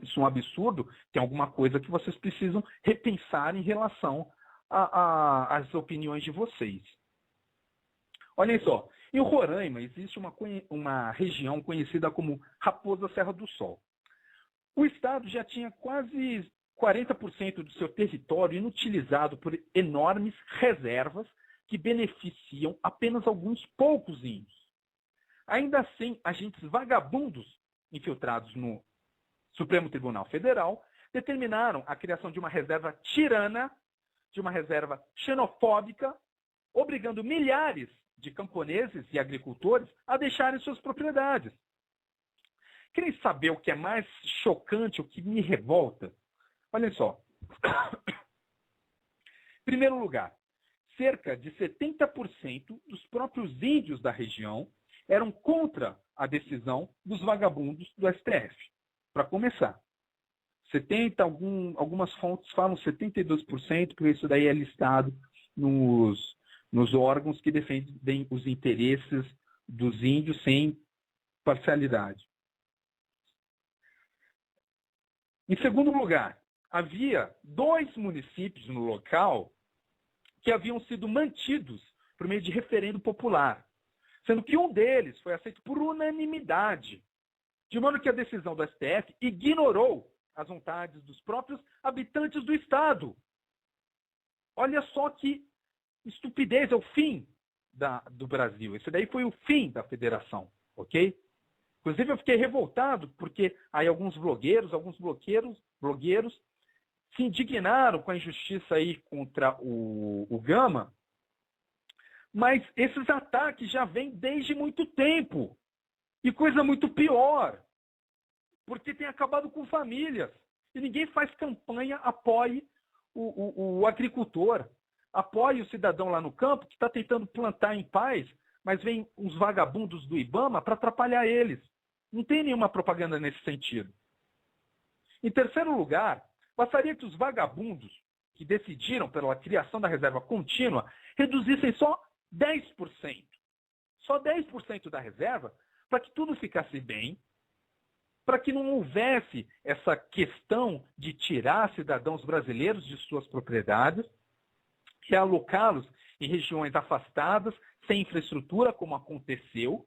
isso um absurdo, tem alguma coisa que vocês precisam repensar em relação às opiniões de vocês. Olhem só, em Roraima existe uma região conhecida como Raposa Serra do Sol. O estado já tinha quase 40% do seu território inutilizado por enormes reservas que beneficiam apenas alguns poucos índios. Ainda assim, agentes vagabundos infiltrados no Supremo Tribunal Federal determinaram a criação de uma reserva tirana, de uma reserva xenofóbica, obrigando milhares de camponeses e agricultores a deixarem suas propriedades. Querem saber o que é mais chocante, o que me revolta? Olhem só. Em primeiro lugar, cerca de 70% dos próprios índios da região eram contra a decisão dos vagabundos do STF. Para começar, algumas fontes falam 72%, porque isso daí é listado nos órgãos que defendem os interesses dos índios sem parcialidade. Em segundo lugar, havia 2 municípios no local que haviam sido mantidos por meio de referendo popular, sendo que um deles foi aceito por unanimidade, de modo que a decisão do STF ignorou as vontades dos próprios habitantes do Estado. Olha só que estupidez, é o fim do Brasil. Esse daí foi o fim da federação, ok? Inclusive eu fiquei revoltado porque aí alguns blogueiros se indignaram com a injustiça aí contra o Gama, mas esses ataques já vêm desde muito tempo. E coisa muito pior, porque tem acabado com famílias. E ninguém faz campanha, apoie o agricultor, apoie o cidadão lá no campo que está tentando plantar em paz, mas vem uns vagabundos do IBAMA para atrapalhar eles. Não tem nenhuma propaganda nesse sentido. Em terceiro lugar, bastaria que os vagabundos que decidiram pela criação da reserva contínua reduzissem só 10%. Só 10% da reserva, para que tudo ficasse bem, para que não houvesse essa questão de tirar cidadãos brasileiros de suas propriedades e alocá-los em regiões afastadas, sem infraestrutura, como aconteceu,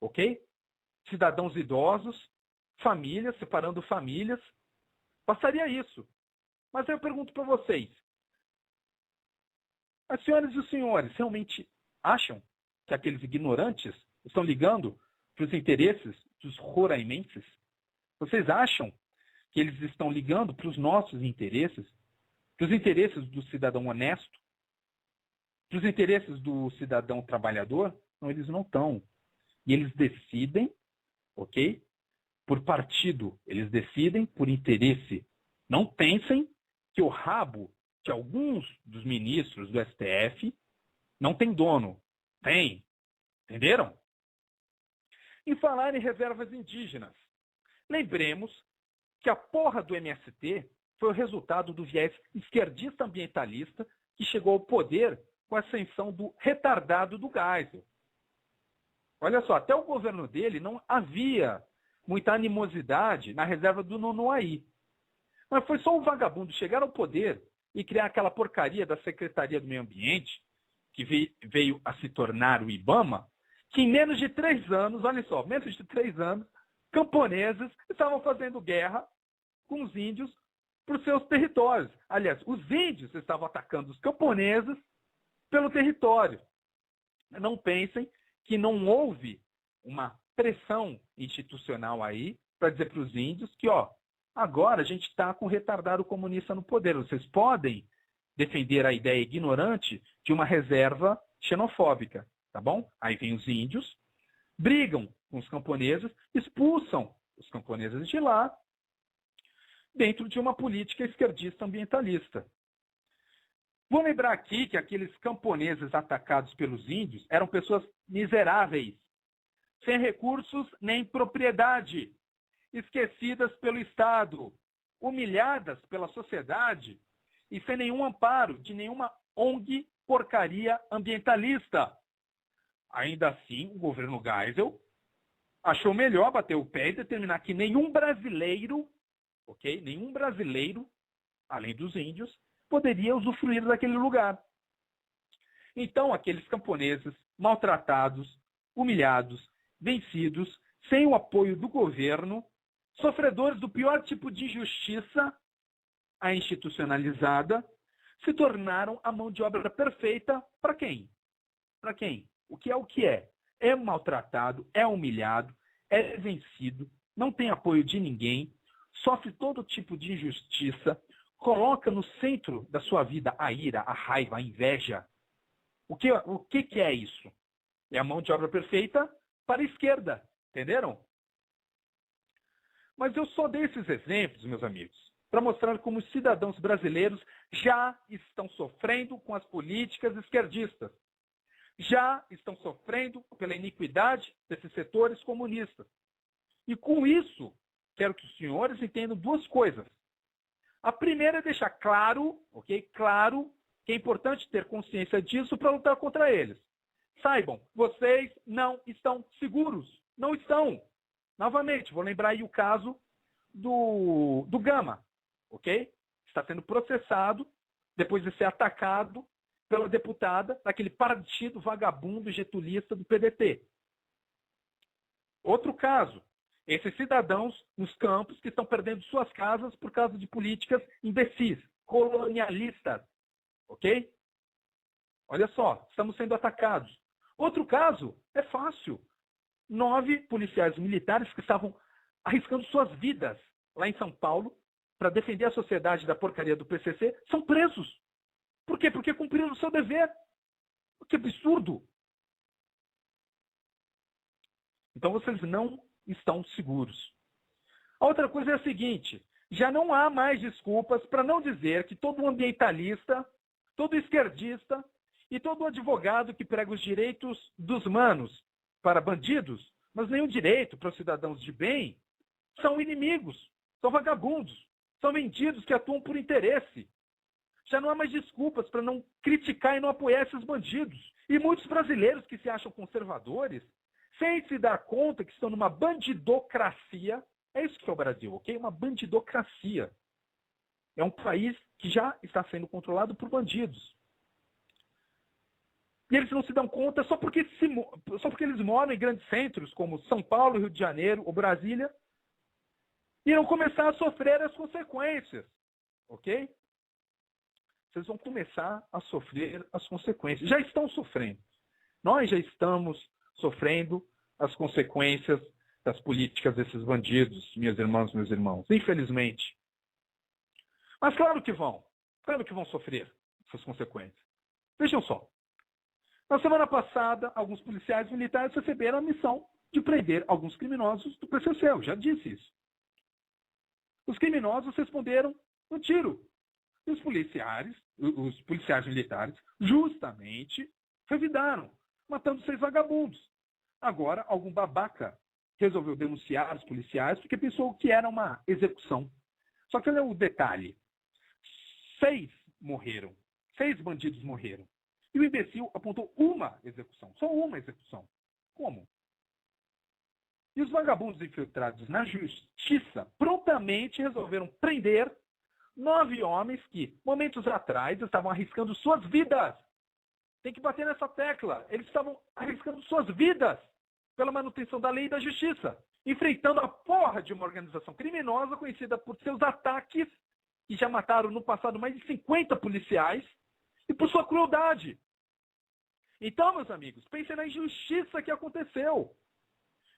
ok? Cidadãos idosos, famílias, separando famílias. Bastaria isso. Mas aí eu pergunto para vocês, as senhoras e os senhores realmente acham que aqueles ignorantes estão ligando para os interesses dos roraimenses? Vocês acham que eles estão ligando para os nossos interesses? Para os interesses do cidadão honesto? Para os interesses do cidadão trabalhador? Não, eles não estão. E eles decidem, ok? Por partido. Eles decidem por interesse. Não pensem que o rabo de alguns dos ministros do STF não tem dono. Tem. Entenderam? Em falar em reservas indígenas, Lembremos que a porra do MST foi o resultado do viés esquerdista ambientalista que chegou ao poder com a ascensão do retardado do Geisel. Olha só, até o governo dele não havia muita animosidade na reserva do Nonuaí. Mas foi só um vagabundo chegar ao poder e criar aquela porcaria da Secretaria do Meio Ambiente, que veio a se tornar o IBAMA, que em menos de 3 anos, olha só, menos de 3 anos, camponeses estavam fazendo guerra com os índios por seus territórios. Aliás, os índios estavam atacando os camponeses pelo território. Não pensem que não houve uma pressão institucional aí para dizer para os índios que, ó, agora a gente está com um retardado comunista no poder. Vocês podem defender a ideia ignorante de uma reserva xenofóbica, tá bom? Aí vem os índios, brigam com os camponeses, expulsam os camponeses de lá, dentro de uma política esquerdista ambientalista. Vou lembrar aqui que aqueles camponeses atacados pelos índios eram pessoas miseráveis, sem recursos nem propriedade, esquecidas pelo Estado, humilhadas pela sociedade e sem nenhum amparo de nenhuma ONG porcaria ambientalista. Ainda assim, o governo Geisel achou melhor bater o pé e determinar que nenhum brasileiro, ok? Nenhum brasileiro, além dos índios, poderia usufruir daquele lugar. Então, aqueles camponeses maltratados, humilhados, vencidos, sem o apoio do governo, sofredores do pior tipo de injustiça, a institucionalizada, se tornaram a mão de obra perfeita para quem? Para quem? O que é o que é? É maltratado, é humilhado, é vencido, não tem apoio de ninguém, sofre todo tipo de injustiça, coloca no centro da sua vida a ira, a raiva, a inveja. O que é isso? É a mão de obra perfeita para a esquerda. Entenderam? Mas eu só dei esses exemplos, meus amigos, para mostrar como os cidadãos brasileiros já estão sofrendo com as políticas esquerdistas. Já estão sofrendo pela iniquidade desses setores comunistas. E com isso, quero que os senhores entendam 2 coisas. A primeira é deixar claro, ok? Claro que é importante ter consciência disso para lutar contra eles. Saibam, vocês não estão seguros. Não estão. Novamente, vou lembrar aí o caso do Gama, ok? Está sendo processado depois de ser atacado pela deputada daquele partido vagabundo getulista do PDT. Outro caso, esses cidadãos nos campos que estão perdendo suas casas por causa de políticas imbecis, colonialistas, ok? Olha só, estamos sendo atacados. Outro caso é fácil. 9 policiais militares que estavam arriscando suas vidas lá em São Paulo para defender a sociedade da porcaria do PCC são presos. Por quê? Porque cumpriram o seu dever. Que absurdo! Então vocês não estão seguros. A outra coisa é a seguinte, já não há mais desculpas para não dizer que todo ambientalista, todo esquerdista e todo advogado que prega os direitos dos humanos para bandidos, mas nenhum direito para os cidadãos de bem, são inimigos, são vagabundos, são vendidos que atuam por interesse. Já não há mais desculpas para não criticar e não apoiar esses bandidos. E muitos brasileiros que se acham conservadores, sem se dar conta que estão numa bandidocracia, é isso que é o Brasil, ok? Uma bandidocracia. É um país que já está sendo controlado por bandidos. E eles não se dão conta só porque eles moram em grandes centros como São Paulo, Rio de Janeiro ou Brasília, irão começar a sofrer as consequências, ok? Vocês vão começar a sofrer as consequências. Já estão sofrendo. Nós já estamos sofrendo as consequências das políticas desses bandidos, minhas irmãs, meus irmãos. Infelizmente. Mas claro que vão sofrer essas consequências. Vejam só. Na semana passada, alguns policiais militares receberam a missão de prender alguns criminosos do PCC. Eu já disse isso. Os criminosos responderam no tiro. E os policiais militares, justamente, revidaram, matando 6 vagabundos. Agora, algum babaca resolveu denunciar os policiais porque pensou que era uma execução. Só que olha o detalhe. 6 morreram. 6 bandidos morreram. E o imbecil apontou uma execução. Só uma execução. Como? E os vagabundos infiltrados na justiça prontamente resolveram prender 9 homens que, momentos atrás, estavam arriscando suas vidas. Tem que bater nessa tecla. Eles estavam arriscando suas vidas pela manutenção da lei e da justiça, enfrentando a porra de uma organização criminosa conhecida por seus ataques, que já mataram no passado mais de 50 policiais, e por sua crueldade. Então, meus amigos, pensem na injustiça que aconteceu.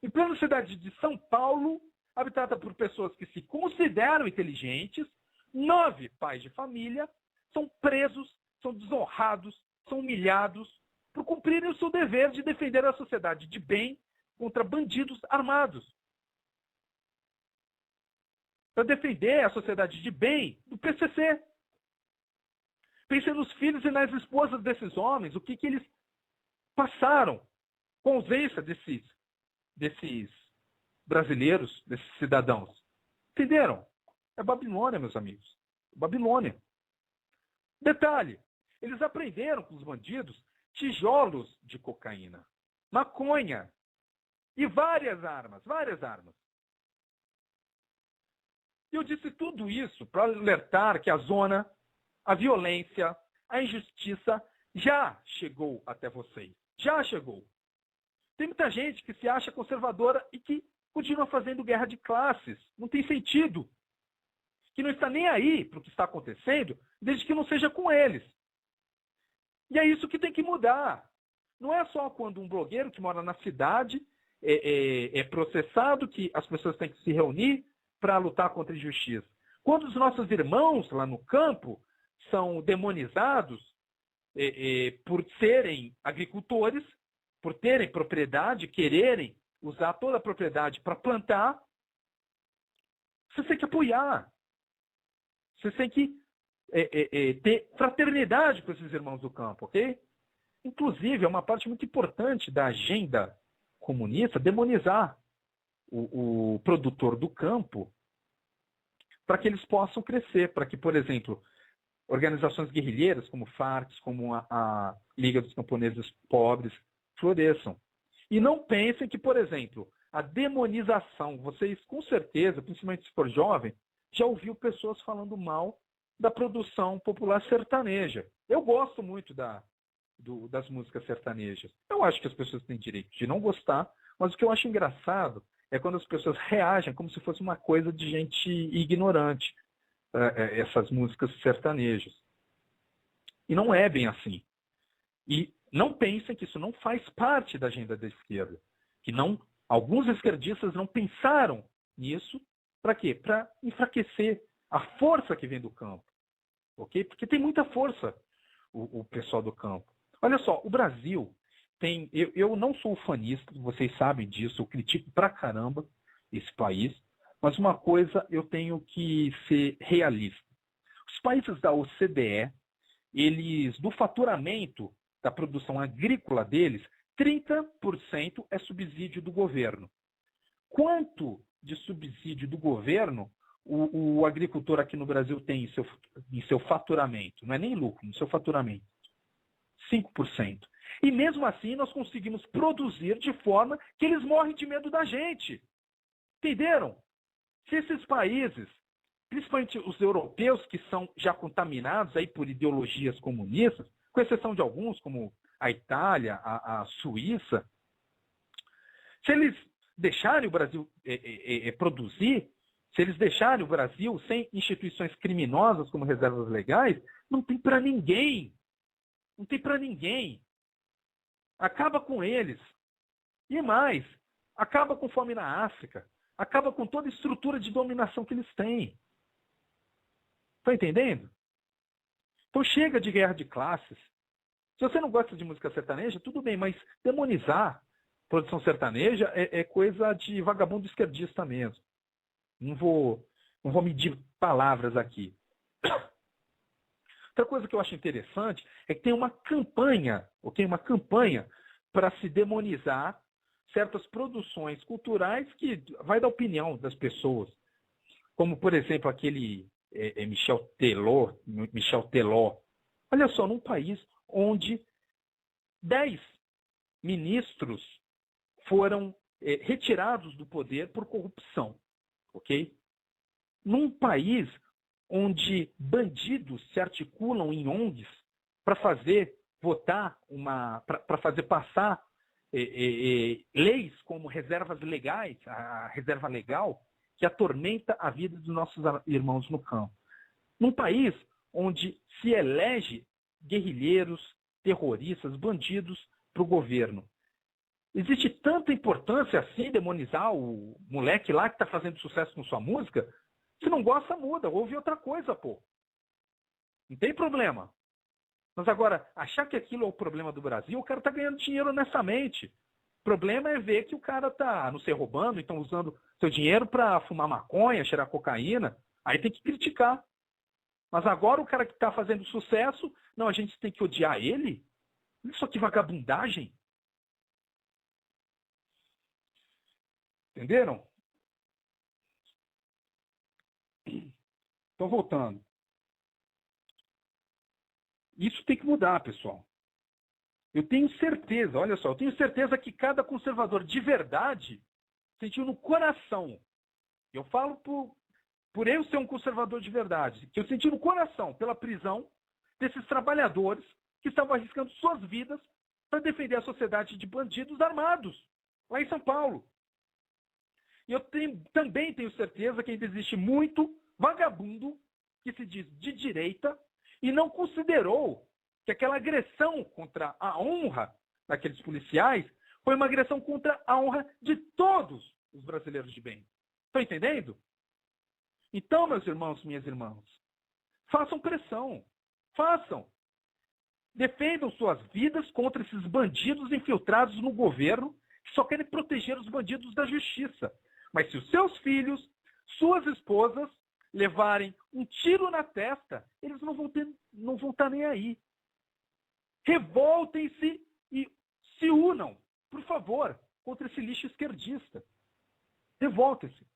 Em plena cidade de São Paulo, habitada por pessoas que se consideram inteligentes, 9 pais de família são presos, são desonrados, são humilhados por cumprirem o seu dever de defender a sociedade de bem contra bandidos armados. Para defender a sociedade de bem do PCC. Pensem nos filhos e nas esposas desses homens, o que eles passaram com a ausência desses brasileiros, desses cidadãos. Entenderam? É Babilônia, meus amigos. Babilônia. Detalhe, eles apreenderam com os bandidos tijolos de cocaína, maconha e várias armas, E eu disse tudo isso para alertar que a zona, a violência, a injustiça já chegou até vocês. Já chegou. Tem muita gente que se acha conservadora e que continua fazendo guerra de classes. Não tem sentido. Que não está nem aí para o que está acontecendo, desde que não seja com eles. E é isso que tem que mudar. Não é só quando um blogueiro que mora na cidade é processado que as pessoas têm que se reunir para lutar contra a injustiça. Quando os nossos irmãos lá no campo são demonizados por serem agricultores, por terem propriedade, quererem usar toda a propriedade para plantar, você tem que apoiar. Você tem que ter fraternidade com esses irmãos do campo, ok? Inclusive, é uma parte muito importante da agenda comunista demonizar o produtor do campo para que eles possam crescer, para que, por exemplo, organizações guerrilheiras como FARC, como a Liga dos Camponeses Pobres, floresçam. E não pensem que, por exemplo, a demonização, vocês com certeza, principalmente se for jovem, já ouviu pessoas falando mal da produção popular sertaneja. Eu gosto muito das músicas sertanejas. Eu acho que as pessoas têm direito de não gostar, mas o que eu acho engraçado é quando as pessoas reagem como se fosse uma coisa de gente ignorante, essas músicas sertanejas. E não é bem assim. E não pensem que isso não faz parte da agenda da esquerda. Que alguns esquerdistas não pensaram nisso. Para quê? Para enfraquecer a força que vem do campo. Ok? Porque tem muita força o pessoal do campo. Olha só, o Brasil tem... Eu não sou ufanista, vocês sabem disso, eu critico pra caramba esse país, mas uma coisa eu tenho que ser realista. Os países da OCDE, eles, do faturamento da produção agrícola deles, 30% é subsídio do governo. Quanto de subsídio do governo o agricultor aqui no Brasil tem em seu faturamento? Não é nem lucro, no seu faturamento. 5%. E mesmo assim nós conseguimos produzir de forma que eles morrem de medo da gente. Entenderam? Se esses países, principalmente os europeus que são já contaminados aí por ideologias comunistas, com exceção de alguns, como a Itália, a Suíça, se eles deixarem o Brasil produzir, se eles deixarem o Brasil sem instituições criminosas como reservas legais, não tem para ninguém. Não tem para ninguém. Acaba com eles. E mais, acaba com fome na África. Acaba com toda a estrutura de dominação que eles têm. Está entendendo? Então chega de guerra de classes. Se você não gosta de música sertaneja, tudo bem, mas demonizar produção sertaneja é coisa de vagabundo esquerdista mesmo. Não vou medir palavras aqui. Outra coisa que eu acho interessante é que tem uma campanha para se demonizar certas produções culturais que vai da opinião das pessoas. Como, por exemplo, aquele Michel Teló. Olha só, num país onde 10 ministros foram retirados do poder por corrupção, ok? Num país onde bandidos se articulam em ONGs para fazer para fazer passar leis como reservas legais, a reserva legal, que atormenta a vida dos nossos irmãos no campo. Num país onde se elege guerrilheiros, terroristas, bandidos para o governo. Existe tanta importância assim demonizar o moleque lá que está fazendo sucesso com sua música? Se não gosta, muda, ouve outra coisa, pô. Não tem problema. Mas agora, achar que aquilo é o problema do Brasil, o cara está ganhando dinheiro honestamente. O problema é ver que o cara está, não sei, roubando, então usando seu dinheiro para fumar maconha, cheirar cocaína. Aí tem que criticar. Mas agora o cara que está fazendo sucesso, não, a gente tem que odiar ele? Isso aqui vagabundagem. Entenderam? Então, voltando. Isso tem que mudar, pessoal. Eu tenho certeza, olha só, eu tenho certeza que cada conservador de verdade sentiu no coração. Eu falo por eu ser um conservador de verdade, que eu senti no coração pela prisão desses trabalhadores que estavam arriscando suas vidas para defender a sociedade de bandidos armados, lá em São Paulo. E eu também tenho certeza que ainda existe muito vagabundo que se diz de direita e não considerou que aquela agressão contra a honra daqueles policiais foi uma agressão contra a honra de todos os brasileiros de bem. Estão entendendo? Então, meus irmãos, minhas irmãs, façam pressão. Façam. Defendam suas vidas contra esses bandidos infiltrados no governo que só querem proteger os bandidos da justiça. Mas se os seus filhos, suas esposas, levarem um tiro na testa, eles não vão estar nem aí. Revoltem-se e se unam, por favor, contra esse lixo esquerdista. Revoltem-se.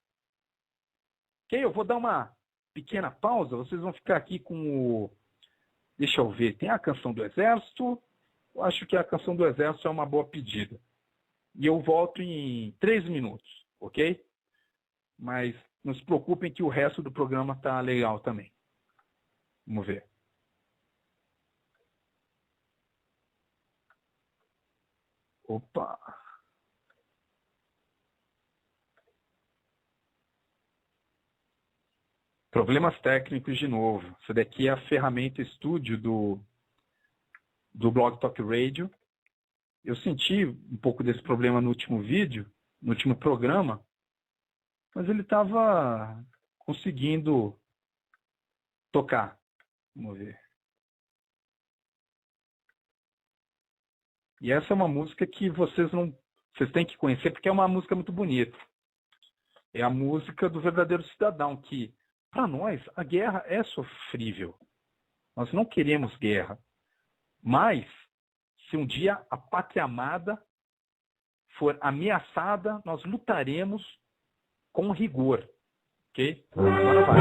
Ok? Eu vou dar uma pequena pausa. Vocês vão ficar aqui com o... Deixa eu ver. Tem a canção do Exército. Eu acho que a canção do Exército é uma boa pedida. E eu volto em 3 minutos. Ok? Mas não se preocupem que o resto do programa está legal também. Vamos ver. Opa! Problemas técnicos de novo. Essa daqui é a ferramenta estúdio do Blog Talk Radio. Eu senti um pouco desse problema no último vídeo, no último programa, mas ele estava conseguindo tocar. Vamos ver. E essa é uma música que vocês têm que conhecer, porque é uma música muito bonita. É a música do Verdadeiro Cidadão, que, para nós, a guerra é sofrível. Nós não queremos guerra. Mas, se um dia a pátria amada for ameaçada, nós lutaremos com rigor. Ok? Agora vai.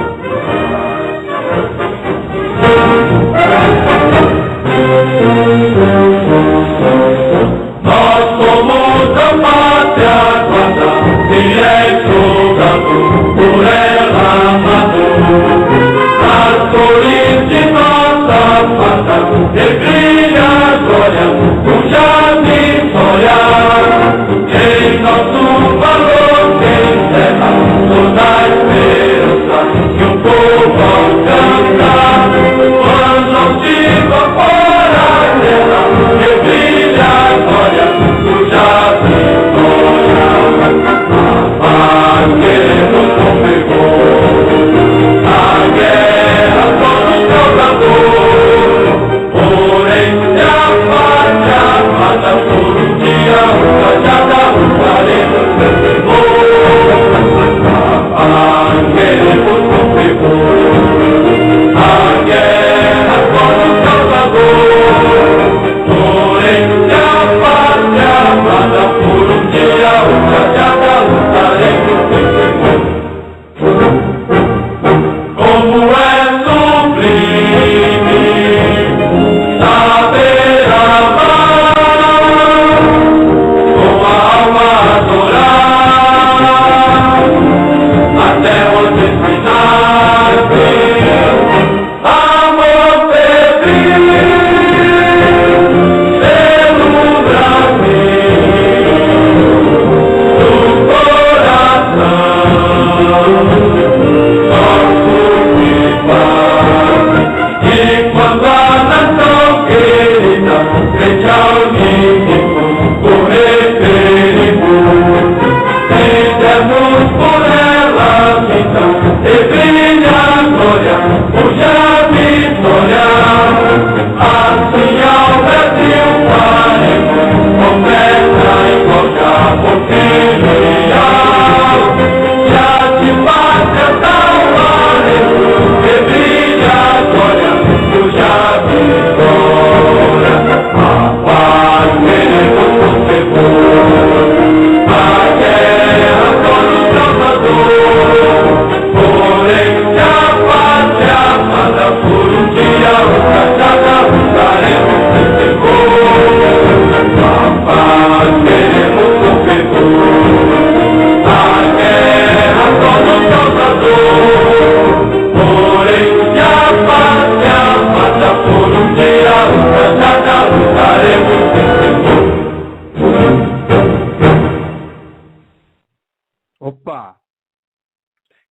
Nós somos a pátria guarda, direito dado por ela amado. Nas cores de nossa pátria, brilha glória, um jardim solar. Em nosso valor se encerra toda a esperança que o povo alcança. Quando estiva fora a terra, brilha a glória.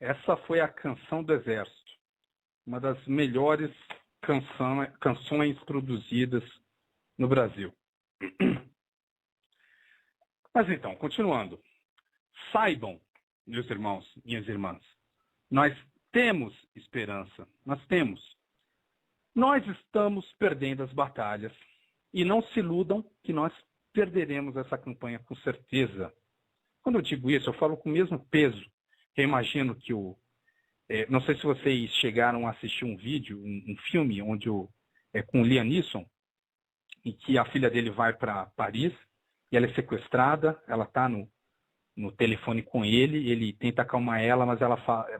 Essa foi a Canção do Exército, uma das melhores canções produzidas no Brasil. Mas então, continuando. Saibam, meus irmãos, minhas irmãs, nós temos esperança, nós temos. Nós estamos perdendo as batalhas e não se iludam que nós perderemos essa campanha com certeza. Quando eu digo isso, eu falo com o mesmo peso. Eu imagino que não sei se vocês chegaram a assistir um vídeo, um filme, onde com o Liam Neeson, em que a filha dele vai para Paris e ela é sequestrada, ela está no telefone com ele tenta acalmar ela,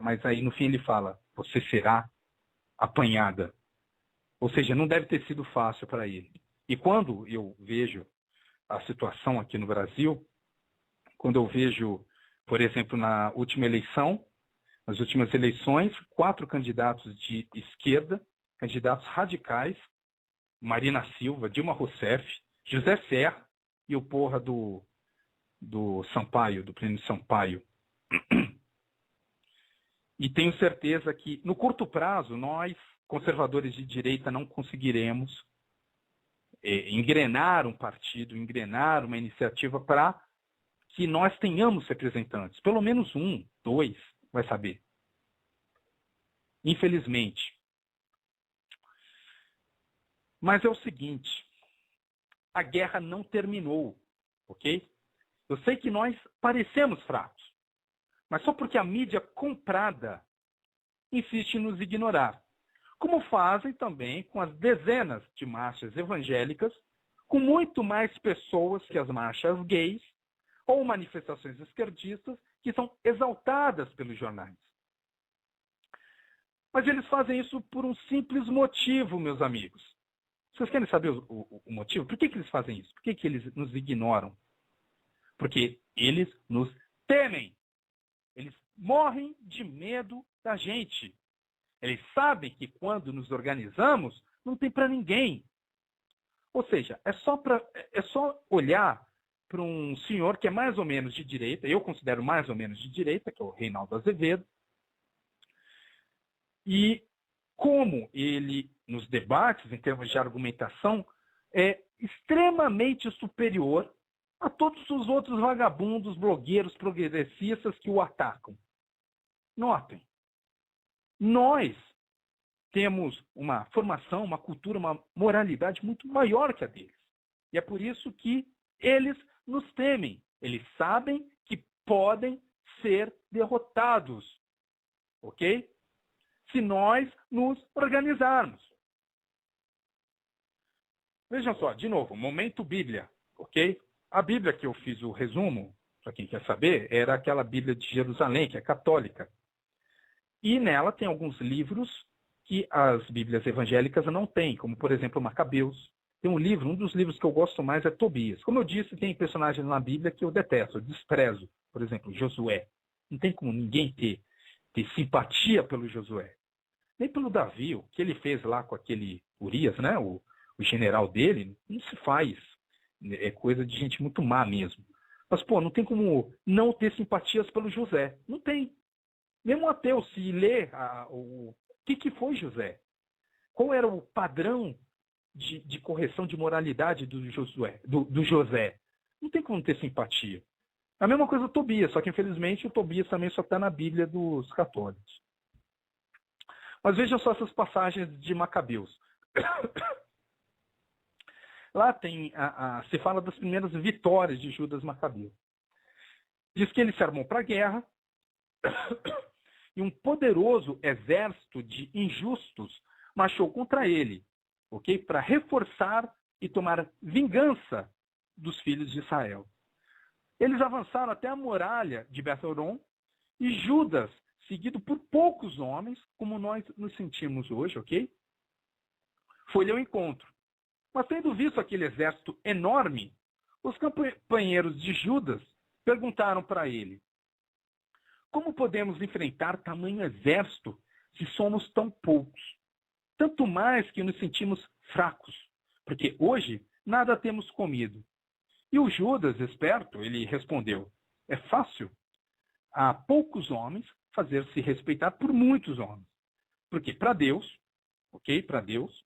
mas aí no fim ele fala, você será apanhada. Ou seja, não deve ter sido fácil para ele. E quando eu vejo a situação aqui no Brasil, quando eu vejo, por exemplo, nas últimas eleições, 4 candidatos de esquerda, candidatos radicais, Marina Silva, Dilma Rousseff, José Serra e o porra do Sampaio, do Prêmio Sampaio. E tenho certeza que, no curto prazo, nós, conservadores de direita, não conseguiremos engrenar um partido, engrenar uma iniciativa para que nós tenhamos representantes. Pelo menos 1, 2, vai saber. Infelizmente. Mas é o seguinte, a guerra não terminou, ok? Eu sei que nós parecemos fracos, mas só porque a mídia comprada insiste em nos ignorar. Como fazem também com as dezenas de marchas evangélicas, com muito mais pessoas que as marchas gays ou manifestações esquerdistas que são exaltadas pelos jornais. Mas eles fazem isso por um simples motivo, meus amigos. Vocês querem saber o motivo? Por que eles fazem isso? Por que eles nos ignoram? Porque eles nos temem. Eles morrem de medo da gente. Eles sabem que quando nos organizamos, não tem para ninguém. Ou seja, é só olhar para um senhor que é mais ou menos de direita, eu considero mais ou menos de direita, que é o Reinaldo Azevedo, e como ele, nos debates, em termos de argumentação, é extremamente superior a todos os outros vagabundos, blogueiros, progressistas que o atacam. Notem, nós temos uma formação, uma cultura, uma moralidade muito maior que a deles. E é por isso que eles nos temem. Eles sabem que podem ser derrotados. Ok? Se nós nos organizarmos. Vejam só, de novo, momento Bíblia. Ok? A Bíblia que eu fiz o resumo, para quem quer saber, era aquela Bíblia de Jerusalém, que é católica. E nela tem alguns livros que as Bíblias evangélicas não têm, como, por exemplo, Macabeus. Tem um dos livros que eu gosto mais é Tobias. Como eu disse, tem personagens na Bíblia que eu detesto, eu desprezo. Por exemplo, Josué. Não tem como ninguém ter simpatia pelo Josué. Nem pelo Davi, o que ele fez lá com aquele Urias, né? O general dele, não se faz. É coisa de gente muito má mesmo. Mas, não tem como não ter simpatias pelo José. Não tem. Mesmo um ateu, se ler o que foi José, qual era o padrão de correção de moralidade do José, não tem como ter simpatia. A mesma coisa o Tobias, só que infelizmente o Tobias também só está na Bíblia dos católicos. Mas vejam só essas passagens de Macabeus. Lá se fala das primeiras vitórias de Judas Macabeu. Diz que ele se armou para a guerra e um poderoso exército de injustos marchou contra ele, ok? Para reforçar e tomar vingança dos filhos de Israel. Eles avançaram até a muralha de Bet-horon e Judas, seguido por poucos homens, como nós nos sentimos hoje, ok? Foi-lhe ao encontro. Mas tendo visto aquele exército enorme, os companheiros de Judas perguntaram para ele: como podemos enfrentar tamanho exército se somos tão poucos? Tanto mais que nos sentimos fracos, porque hoje nada temos comido. E o Judas, esperto, ele respondeu: é fácil. Há poucos homens fazer-se respeitar por muitos homens. Porque para Deus, ok? Para Deus,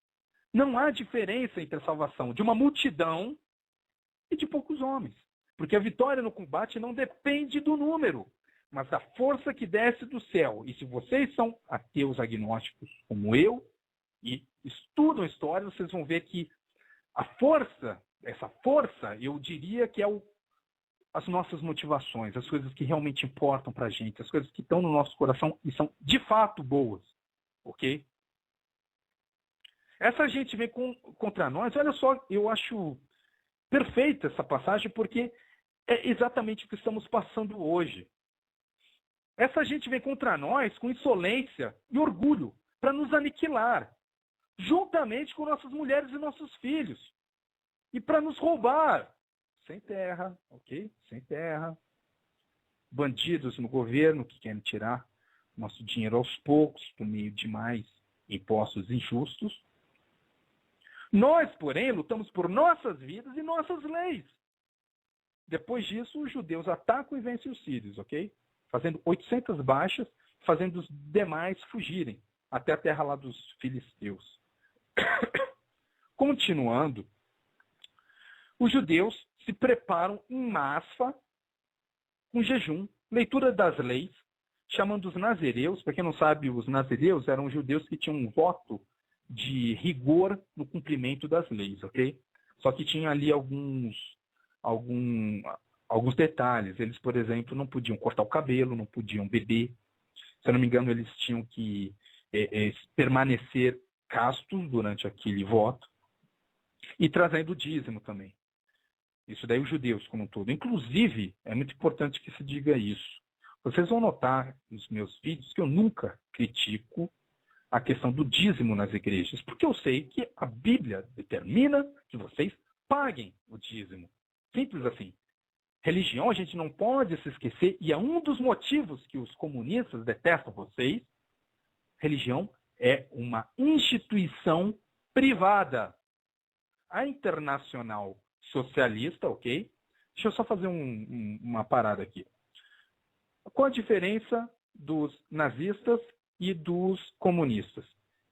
não há diferença entre a salvação de uma multidão e de poucos homens. Porque a vitória no combate não depende do número, mas da força que desce do céu. E se vocês são ateus agnósticos como eu, e estudam história, vocês vão ver que a força, essa força, eu diria que é as nossas motivações, as coisas que realmente importam para a gente, as coisas que estão no nosso coração e são de fato boas. Ok? Essa gente vem contra nós. Olha só, eu acho perfeita essa passagem porque é exatamente o que estamos passando hoje. Essa gente vem contra nós com insolência e orgulho para nos aniquilar, juntamente com nossas mulheres e nossos filhos, e para nos roubar. Sem terra, ok? Sem terra. Bandidos no governo que querem tirar nosso dinheiro aos poucos, por meio de mais impostos injustos. Nós, porém, lutamos por nossas vidas e nossas leis. Depois disso, os judeus atacam e vencem os sírios, ok? Fazendo 800 baixas, fazendo os demais fugirem até a terra lá dos filisteus. Continuando, os judeus se preparam em massa com jejum, leitura das leis, chamando os nazireus. Para quem não sabe, os nazireus eram judeus que tinham um voto de rigor no cumprimento das leis, ok? Só que tinha ali alguns detalhes. Eles, por exemplo, não podiam cortar o cabelo, não podiam beber. Se eu não me engano, eles tinham que permanecer castos durante aquele voto. E trazendo o dízimo também. Isso daí os judeus como um todo. Inclusive, é muito importante que se diga isso. Vocês vão notar nos meus vídeos que eu nunca critico a questão do dízimo nas igrejas, porque eu sei que a Bíblia determina que vocês paguem o dízimo. Simples assim. Religião a gente não pode se esquecer, e é um dos motivos que os comunistas detestam vocês. Religião é uma instituição privada. A Internacional Socialista, ok? Deixa eu só fazer uma parada aqui. Qual a diferença dos nazistas e dos comunistas?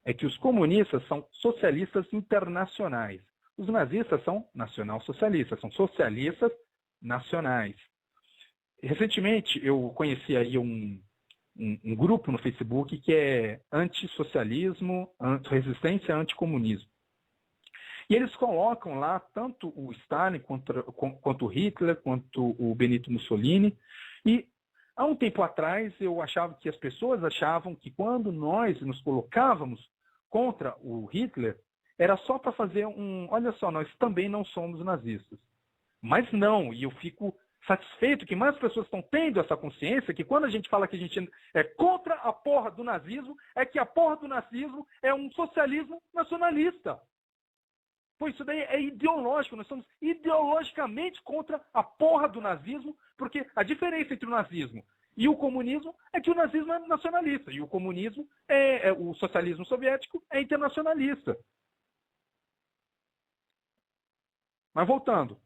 É que os comunistas são socialistas internacionais. Os nazistas são nacional-socialistas, são socialistas nacionais. Recentemente, eu conheci aí um grupo no Facebook que é antissocialismo, resistência a anticomunismo. E eles colocam lá tanto o Stalin quanto o Hitler, quanto o Benito Mussolini. E há um tempo atrás eu achava que as pessoas achavam que quando nós nos colocávamos contra o Hitler, era só para fazer olha só, nós também não somos nazistas. Mas não, e eu fico satisfeito que mais pessoas estão tendo essa consciência que quando a gente fala que a gente é contra a porra do nazismo, é que a porra do nazismo é um socialismo nacionalista. Pois isso daí é ideológico, nós somos ideologicamente contra a porra do nazismo, porque a diferença entre o nazismo e o comunismo é que o nazismo é nacionalista, e o comunismo, o socialismo soviético, é internacionalista. Mas voltando,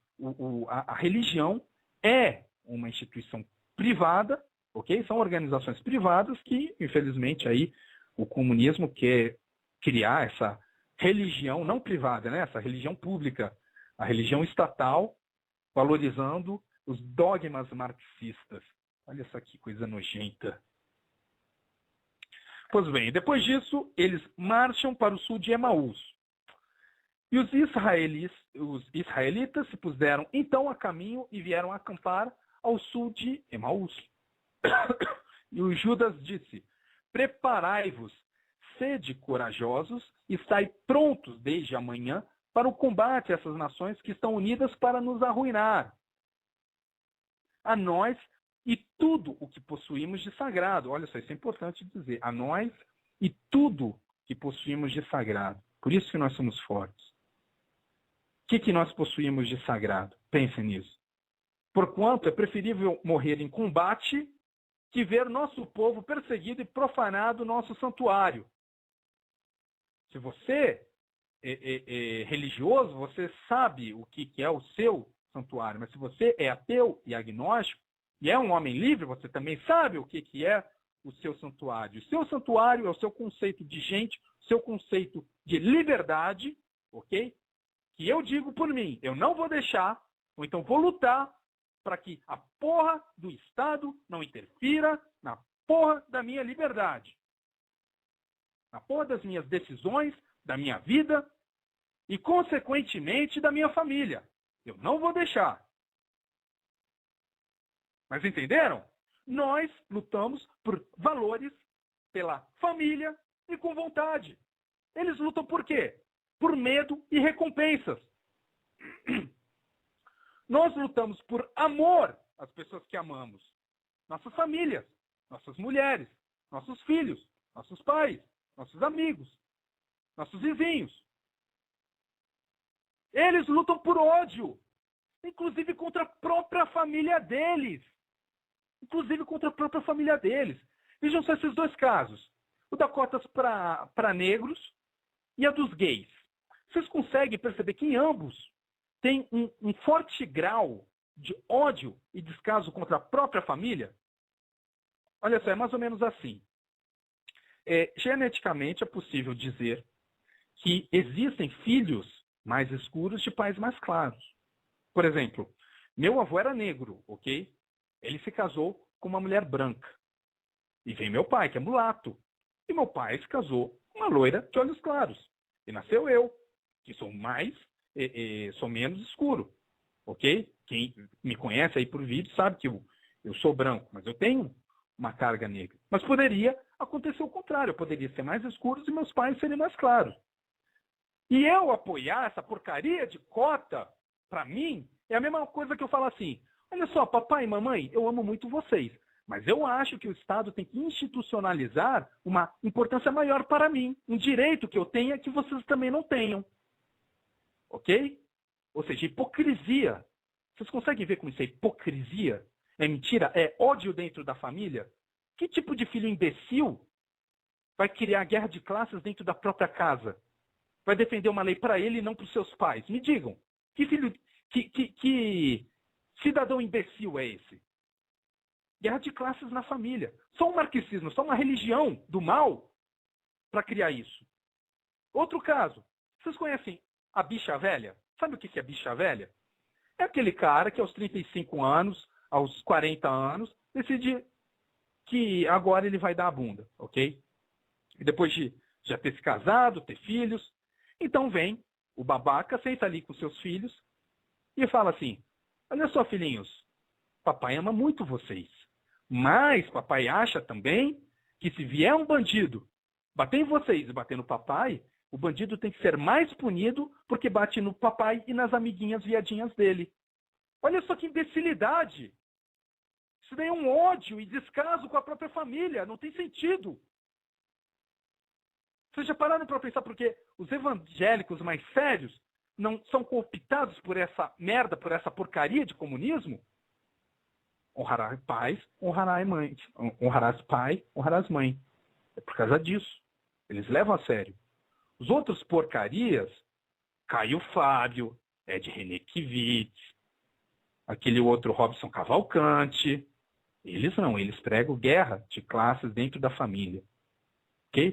a religião é uma instituição privada, ok? São organizações privadas que, infelizmente, aí o comunismo quer criar essa religião não privada, né? Essa religião pública, a religião estatal, valorizando os dogmas marxistas. Olha só que coisa nojenta. Pois bem, depois disso, eles marcham para o sul de Emaús. E os israelitas se puseram então a caminho e vieram acampar ao sul de Emaús. E o Judas disse: preparai-vos, sede corajosos e estai prontos desde amanhã para o combate a essas nações que estão unidas para nos arruinar. A nós e tudo o que possuímos de sagrado. Olha só, isso é importante dizer. A nós e tudo que possuímos de sagrado. Por isso que nós somos fortes. O que nós possuímos de sagrado? Pensem nisso. Porquanto é preferível morrer em combate que ver nosso povo perseguido e profanado nosso santuário. Se você é religioso, você sabe o que é o seu santuário. Mas se você é ateu e agnóstico, e é um homem livre, você também sabe o que é o seu santuário. O seu santuário é o seu conceito de gente, o seu conceito de liberdade, ok? Que eu digo por mim, eu não vou deixar, ou então vou lutar para que a porra do Estado não interfira na porra da minha liberdade. Na porra das minhas decisões, da minha vida e, consequentemente, da minha família. Eu não vou deixar. Mas entenderam? Nós lutamos por valores, pela família e com vontade. Eles lutam por quê? Por medo e recompensas. Nós lutamos por amor às pessoas que amamos. Nossas famílias, nossas mulheres, nossos filhos, nossos pais, nossos amigos, nossos vizinhos. Eles lutam por ódio, inclusive contra a própria família deles. Inclusive contra a própria família deles. Vejam só esses dois casos. O da cotas para negros e a dos gays. Vocês conseguem perceber que em ambos tem um forte grau de ódio e descaso contra a própria família? Olha só, é mais ou menos assim. Geneticamente é possível dizer que existem filhos mais escuros de pais mais claros. Por exemplo, meu avô era negro, ok? Ele se casou com uma mulher branca. E vem meu pai, que é mulato. E meu pai se casou com uma loira de olhos claros. E nasceu eu, que sou sou menos escuro. Ok? Quem me conhece aí por vídeo sabe que eu sou branco, mas eu tenho uma carga negra. Mas poderia acontecer o contrário. Eu poderia ser mais escuro e meus pais serem mais claros. E eu apoiar essa porcaria de cota, para mim, é a mesma coisa que eu falar assim: olha só, papai e mamãe, eu amo muito vocês, mas eu acho que o Estado tem que institucionalizar uma importância maior para mim, um direito que eu tenha que vocês também não tenham. Ok? Ou seja, hipocrisia. Vocês conseguem ver como isso é hipocrisia? É mentira? É ódio dentro da família? Que tipo de filho imbecil vai criar guerra de classes dentro da própria casa? Vai defender uma lei para ele e não para os seus pais? Me digam, que filho, que cidadão imbecil é esse? Guerra de classes na família. Só um marxismo, só uma religião do mal para criar isso. Outro caso. Vocês conhecem a bicha velha? Sabe o que é bicha velha? É aquele cara que aos 35 anos, aos 40 anos, decide que agora ele vai dar a bunda, ok? E depois de já ter se casado, ter filhos, então vem o babaca, senta ali com seus filhos e fala assim: olha só, filhinhos, papai ama muito vocês. Mas papai acha também que se vier um bandido bater em vocês e bater no papai, o bandido tem que ser mais punido porque bate no papai e nas amiguinhas viadinhas dele. Olha só que imbecilidade. Isso daí é um ódio e descaso com a própria família. Não tem sentido. Vocês já pararam para pensar porque os evangélicos mais sérios não são cooptados por essa merda, por essa porcaria de comunismo? Honrarás pais, honrarás mãe. Honrarás pai, honrarás mãe. É por causa disso. Eles levam a sério. Os outros porcarias, Caio Fábio, Ed Renekiewicz, aquele outro Robson Cavalcante, eles não, eles pregam guerra de classes dentro da família. Okay?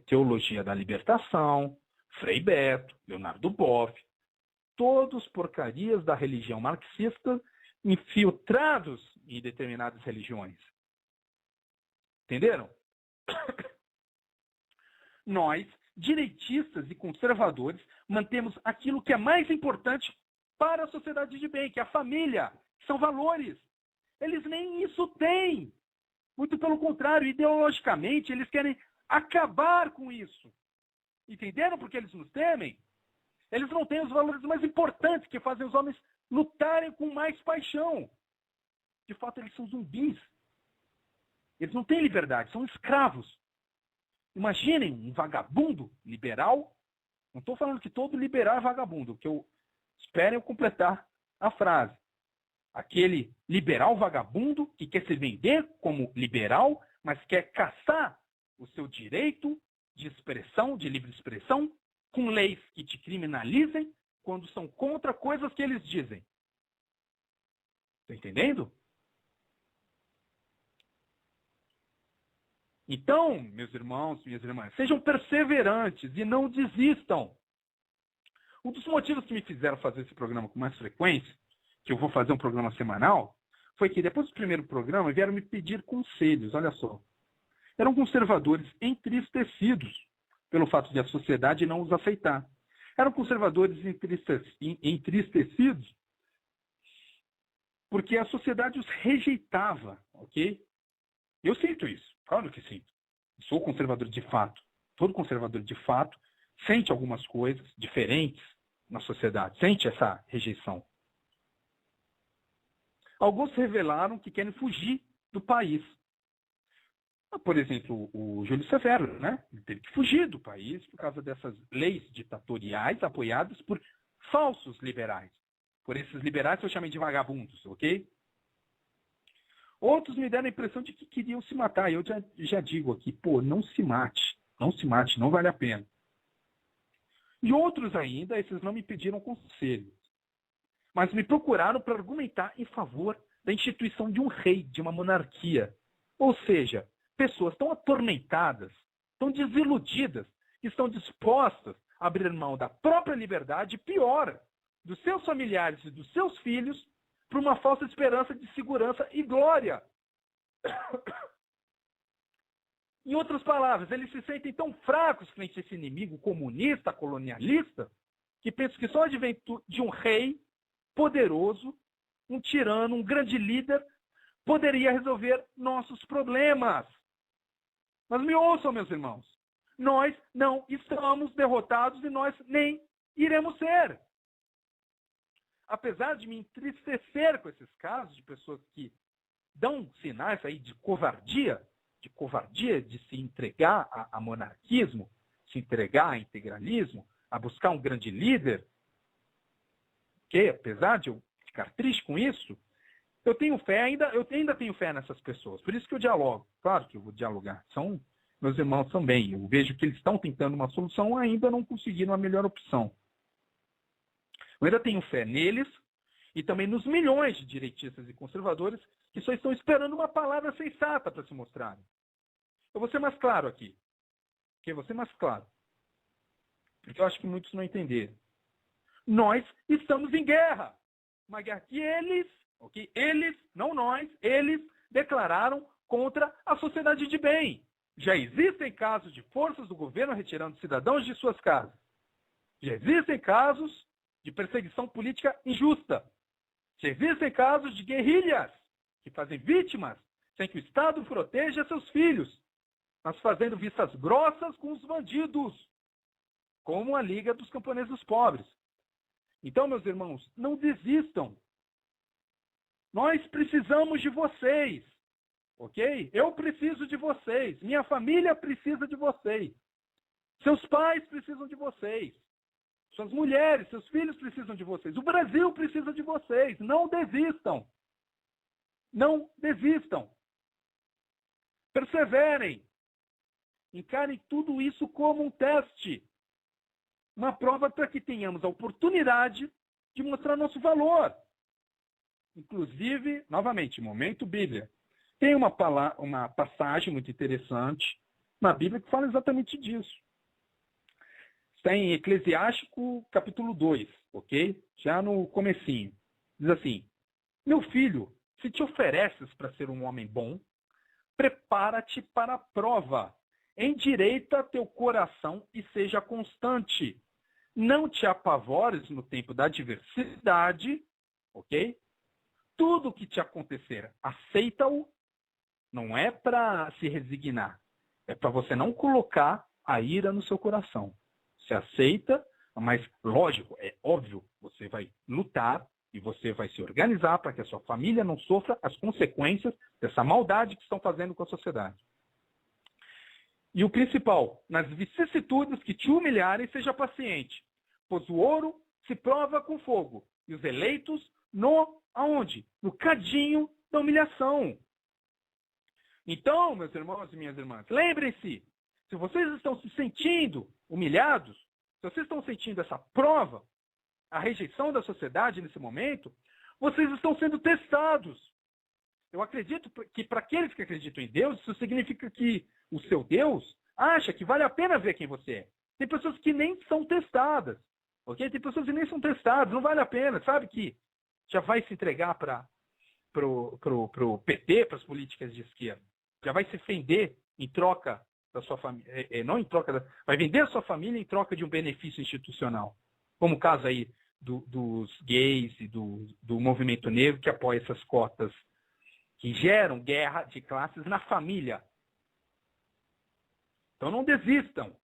Teologia da libertação, Frei Beto, Leonardo Boff, todos porcarias da religião marxista infiltrados em determinadas religiões. Entenderam? Nós, direitistas e conservadores, mantemos aquilo que é mais importante para a sociedade de bem, que é a família, que são valores. Eles nem isso têm. Muito pelo contrário, ideologicamente, eles querem acabar com isso. Entenderam por que eles nos temem? Eles não têm os valores mais importantes que fazem os homens lutarem com mais paixão. De fato, eles são zumbis. Eles não têm liberdade, são escravos. Imaginem um vagabundo liberal. Não estou falando que todo liberal é vagabundo, que eu esperem eu completar a frase. Aquele liberal vagabundo que quer se vender como liberal, mas quer caçar o seu direito de expressão, de livre expressão, com leis que te criminalizem quando são contra coisas que eles dizem. Está entendendo? Então, meus irmãos, minhas irmãs, sejam perseverantes e não desistam. Um dos motivos que me fizeram fazer esse programa com mais frequência, que eu vou fazer um programa semanal, foi que depois do primeiro programa vieram me pedir conselhos, olha só. Eram conservadores entristecidos pelo fato de a sociedade não os aceitar. Eram conservadores entristecidos porque a sociedade os rejeitava, ok? Eu sinto isso, claro que sinto. Sou conservador de fato. Todo conservador de fato sente algumas coisas diferentes na sociedade, sente essa rejeição. Alguns revelaram que querem fugir do país. Por exemplo, o Júlio Severo, né? Ele teve que fugir do país por causa dessas leis ditatoriais apoiadas por falsos liberais. Por esses liberais que eu chamei de vagabundos, ok? Outros me deram a impressão de que queriam se matar. E eu já digo aqui, não se mate. Não se mate, não vale a pena. E outros ainda, esses não me pediram conselho. Mas me procuraram para argumentar em favor da instituição de um rei, de uma monarquia. Ou seja, pessoas tão atormentadas, tão desiludidas, que estão dispostas a abrir mão da própria liberdade, pior, dos seus familiares e dos seus filhos, por uma falsa esperança de segurança e glória. Em outras palavras, eles se sentem tão fracos frente a esse inimigo comunista, colonialista, que pensam que só o advento de um rei poderoso, um tirano, um grande líder, poderia resolver nossos problemas. Mas me ouçam, meus irmãos. Nós não estamos derrotados e nós nem iremos ser. Apesar de me entristecer com esses casos de pessoas que dão sinais aí de covardia de se entregar a monarquismo, se entregar a integralismo, a buscar um grande líder, que apesar de eu ficar triste com isso, eu tenho fé eu ainda tenho fé nessas pessoas. Por isso que eu dialogo. Claro que eu vou dialogar. São meus irmãos também. Eu vejo que eles estão tentando uma solução, ainda não conseguiram a melhor opção. Eu ainda tenho fé neles e também nos milhões de direitistas e conservadores que só estão esperando uma palavra sensata para se mostrarem. Eu vou ser mais claro aqui. Eu vou ser mais claro. Porque eu acho que muitos não entenderam. Nós estamos em guerra. Uma guerra que eles, não nós, eles declararam contra a sociedade de bem. Já existem casos de forças do governo retirando cidadãos de suas casas. Já existem casos de perseguição política injusta. Já existem casos de guerrilhas que fazem vítimas sem que o Estado proteja seus filhos, mas fazendo vistas grossas com os bandidos, como a Liga dos Camponeses Pobres. Então, meus irmãos, não desistam. Nós precisamos de vocês, ok? Eu preciso de vocês. Minha família precisa de vocês. Seus pais precisam de vocês. Suas mulheres, seus filhos precisam de vocês. O Brasil precisa de vocês. Não desistam. Não desistam. Perseverem. Encarem tudo isso como um teste. Uma prova para que tenhamos a oportunidade de mostrar nosso valor. Inclusive, novamente, momento Bíblia. Tem uma passagem muito interessante na Bíblia que fala exatamente disso. Está em Eclesiástico, capítulo 2, ok? Já no comecinho. Diz assim: meu filho, se te ofereces para ser um homem bom, prepara-te para a prova. Endireita teu coração e seja constante. Não te apavores no tempo da adversidade, ok? Tudo o que te acontecer, aceita-o. Não é para se resignar. É para você não colocar a ira no seu coração. Você aceita, mas lógico, é óbvio, você vai lutar e você vai se organizar para que a sua família não sofra as consequências dessa maldade que estão fazendo com a sociedade. E o principal, nas vicissitudes que te humilharem, seja paciente, pois o ouro se prova com fogo, e os eleitos aonde? No cadinho da humilhação. Então, meus irmãos e minhas irmãs, lembrem-se, se vocês estão se sentindo humilhados, se vocês estão sentindo essa prova, a rejeição da sociedade nesse momento, vocês estão sendo testados. Eu acredito que para aqueles que acreditam em Deus, isso significa que o seu Deus, acha que vale a pena ver quem você é. Tem pessoas que nem são testadas, ok? Tem pessoas que nem são testadas, não vale a pena. Sabe que já vai se entregar para o PT, para as políticas de esquerda. Já vai se vender em troca da sua família, não em troca, vai vender a sua família em troca de um benefício institucional. Como o caso aí dos gays e do movimento negro, que apoia essas cotas que geram guerra de classes na família. Então não desistam.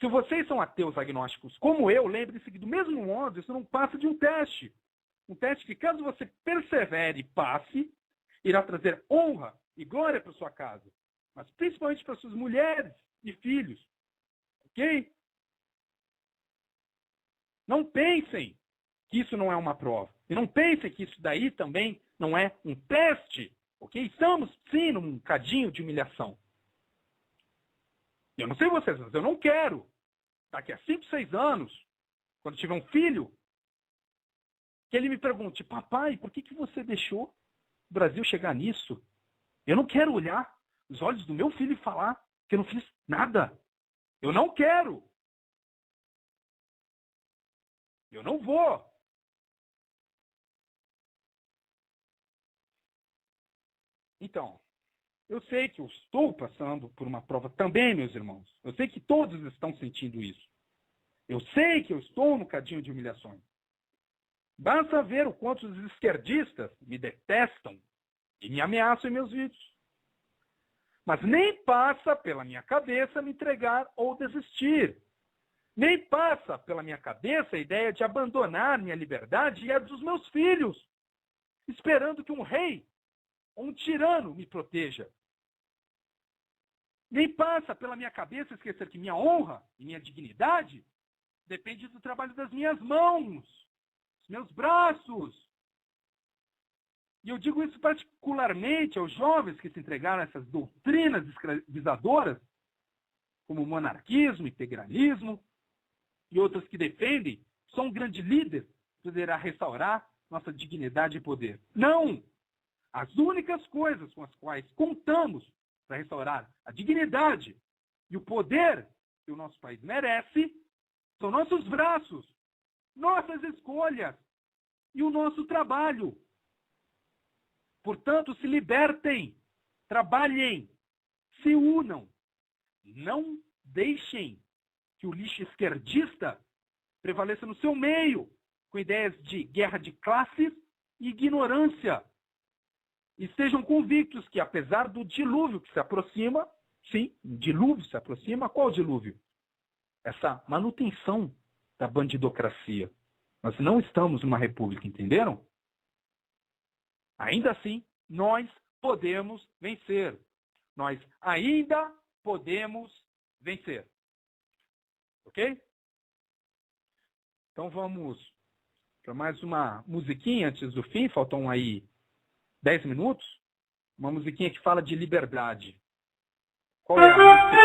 Se vocês são ateus agnósticos como eu, lembre-se que do mesmo modo isso não passa de um teste. Um teste que, caso você persevere e passe, irá trazer honra e glória para sua casa. Mas principalmente para suas mulheres e filhos. Ok? Não pensem que isso não é uma prova. E não pensem que isso daí também não é um teste. Ok? Estamos, sim, num cadinho de humilhação. Eu não sei vocês, mas eu não quero. Daqui a 5, 6 anos, quando tiver um filho, que ele me pergunte: papai, por que você deixou o Brasil chegar nisso? Eu não quero olhar nos olhos do meu filho e falar que eu não fiz nada. Eu não quero. Eu não vou. Então, eu sei que eu estou passando por uma prova também, meus irmãos. Eu sei que todos estão sentindo isso. Eu sei que eu estou no cadinho de humilhações. Basta ver o quanto os esquerdistas me detestam e me ameaçam em meus vídeos. Mas nem passa pela minha cabeça me entregar ou desistir. Nem passa pela minha cabeça a ideia de abandonar minha liberdade e a dos meus filhos, esperando que um rei ou um tirano me proteja. Nem passa pela minha cabeça esquecer que minha honra e minha dignidade depende do trabalho das minhas mãos, dos meus braços. E eu digo isso particularmente aos jovens que se entregaram a essas doutrinas escravizadoras, como o monarquismo, integralismo, e outras que defendem, só um grande líder poderá restaurar nossa dignidade e poder. Não! As únicas coisas com as quais contamos para restaurar a dignidade e o poder que o nosso país merece são nossos braços, nossas escolhas e o nosso trabalho. Portanto, se libertem, trabalhem, se unam. Não deixem que o lixo esquerdista prevaleça no seu meio, com ideias de guerra de classes e ignorância. E estejam convictos que, apesar do dilúvio que se aproxima, sim, um dilúvio se aproxima, qual dilúvio? Essa manutenção da bandidocracia. Nós não estamos numa república, entenderam? Ainda assim, nós podemos vencer. Nós ainda podemos vencer. Ok? Então vamos para mais uma musiquinha antes do fim. Faltam aí 10 minutos. Uma musiquinha que fala de liberdade. Qual é a música?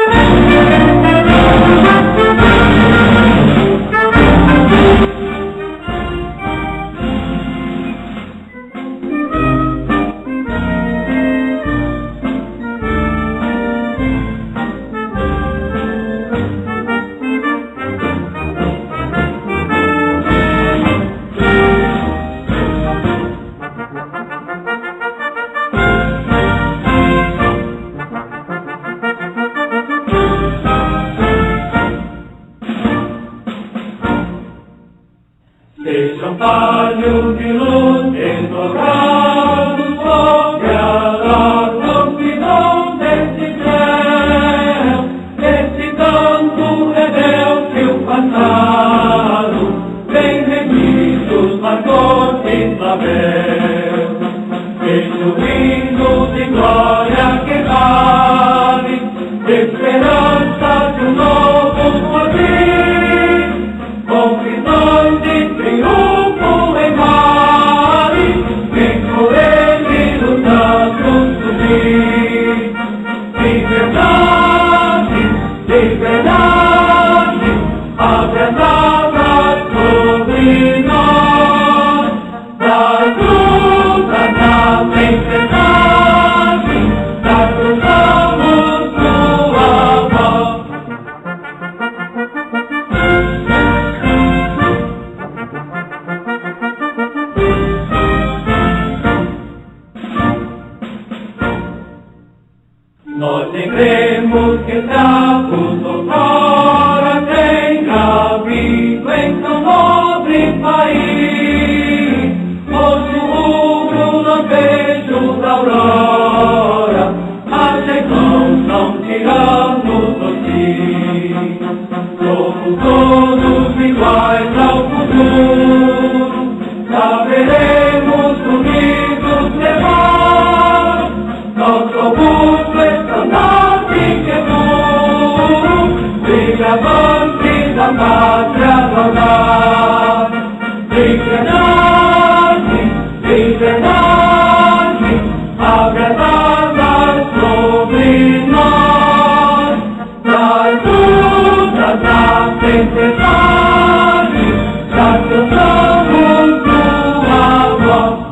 liberdade agradada sobre nós, das lutas da tempestade, já cantamos tua voz.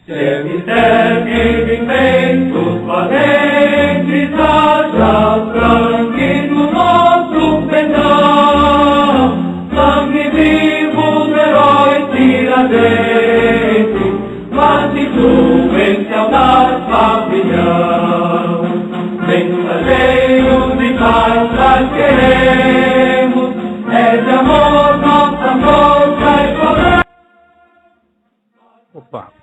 Erguem feitos valentes, haja sangue no nosso pendão, sangue vivo do herói Tiradentes, mas influência audaz pavilhão. Ventos cheios de paz nós queremos, é de amor nossa força e poder. Opa!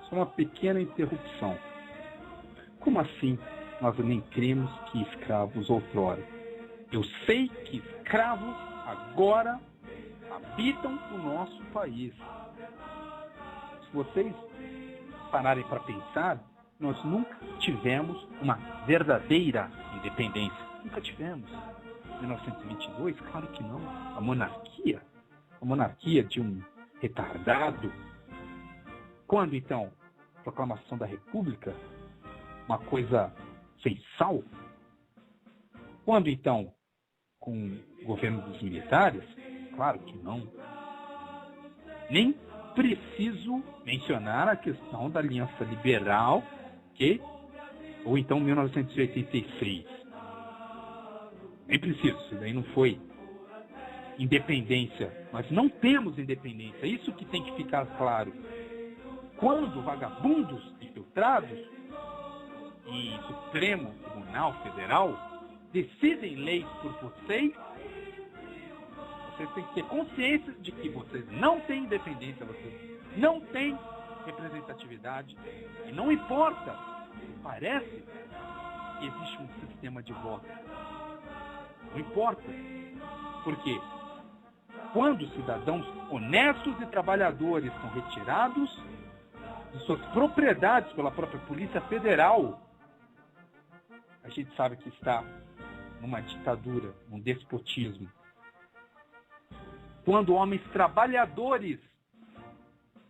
Só uma pequena interrupção. Como assim nós nem cremos que escravos outrora? Eu sei que escravos agora habitam o nosso país. Se vocês pararem para pensar, nós nunca tivemos uma verdadeira independência. Nunca tivemos. Em 1922, claro que não. A monarquia de um retardado. Quando então? Proclamação da República? Uma coisa sem sal? Quando então? Com o governo dos militares? Claro que não. Nem preciso mencionar a questão da Aliança Liberal, ou então 1986. Nem preciso, isso daí não foi independência. Nós não temos independência, isso que tem que ficar claro. Quando vagabundos infiltrados em Supremo Tribunal Federal decidem leis por vocês têm que ter consciência de que vocês não têm independência, vocês não têm representatividade, e não importa, parece que existe um sistema de voto. Não importa. Por quê? Quando cidadãos honestos e trabalhadores são retirados de suas propriedades pela própria Polícia Federal, a gente sabe que está numa ditadura, num despotismo. Quando homens trabalhadores,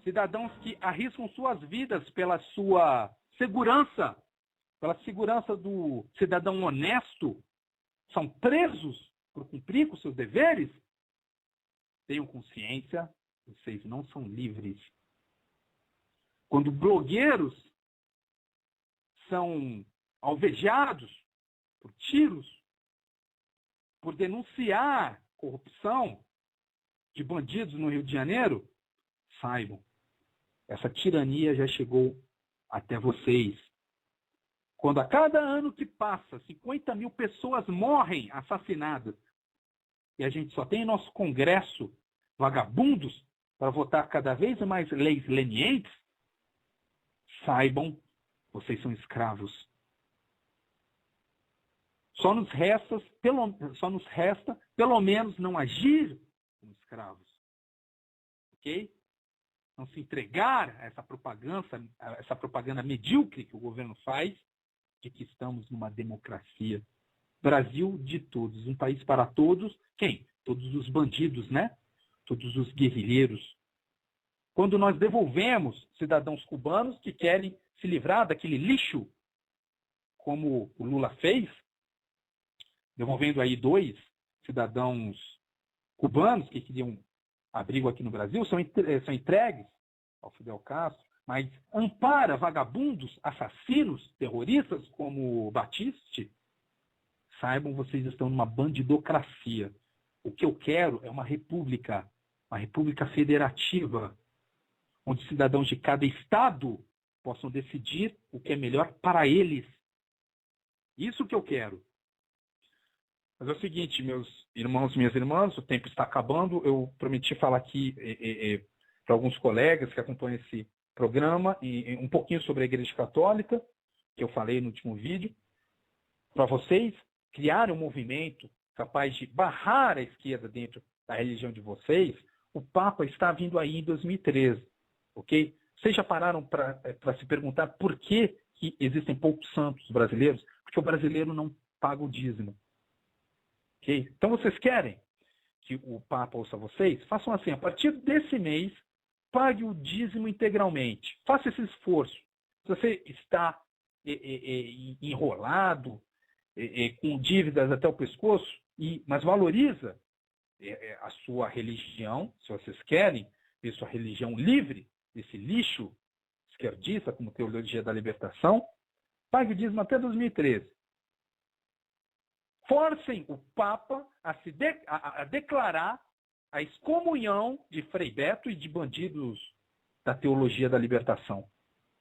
cidadãos que arriscam suas vidas pela sua segurança, pela segurança do cidadão honesto, são presos por cumprir com seus deveres, tenham consciência, vocês não são livres. Quando blogueiros são alvejados por tiros, por denunciar corrupção de bandidos no Rio de Janeiro, saibam, essa tirania já chegou até vocês. Quando a cada ano que passa, 50 mil pessoas morrem assassinadas, e a gente só tem em nosso Congresso vagabundos para votar cada vez mais leis lenientes, saibam, vocês são escravos. Só nos resta, pelo menos, não agir como escravos. Ok? Não se entregar a essa propaganda medíocre que o governo faz de que estamos numa democracia. Brasil de todos, um país para todos. Quem? Todos os bandidos, né? Todos os guerrilheiros. Quando nós devolvemos cidadãos cubanos que querem se livrar daquele lixo, como o Lula fez, devolvendo aí 2 cidadãos cubanos que queriam abrigo aqui no Brasil, são entregues ao Fidel Castro, mas ampara vagabundos, assassinos, terroristas como o Batiste, saibam, vocês estão numa bandidocracia. O que eu quero é uma república federativa, onde cidadãos de cada estado possam decidir o que é melhor para eles. Isso que eu quero. Mas é o seguinte, meus irmãos e minhas irmãs, o tempo está acabando. Eu prometi falar aqui para alguns colegas que acompanham esse programa um pouquinho sobre a Igreja Católica, que eu falei no último vídeo, para vocês criarem um movimento capaz de barrar a esquerda dentro da religião de vocês. O Papa está vindo aí em 2013, ok? Vocês já pararam para se perguntar por que que existem poucos santos brasileiros? Porque o brasileiro não paga o dízimo. Okay? Então vocês querem que o Papa ouça vocês? Façam assim, a partir desse mês, pague o dízimo integralmente. Faça esse esforço. Se você está enrolado, com dívidas até o pescoço, mas valoriza a sua religião, se vocês querem ver sua religião livre desse lixo esquerdista, como Teologia da Libertação, pague o dízimo até 2013. Forcem o Papa a declarar a excomunhão de Frei Beto e de bandidos da Teologia da Libertação.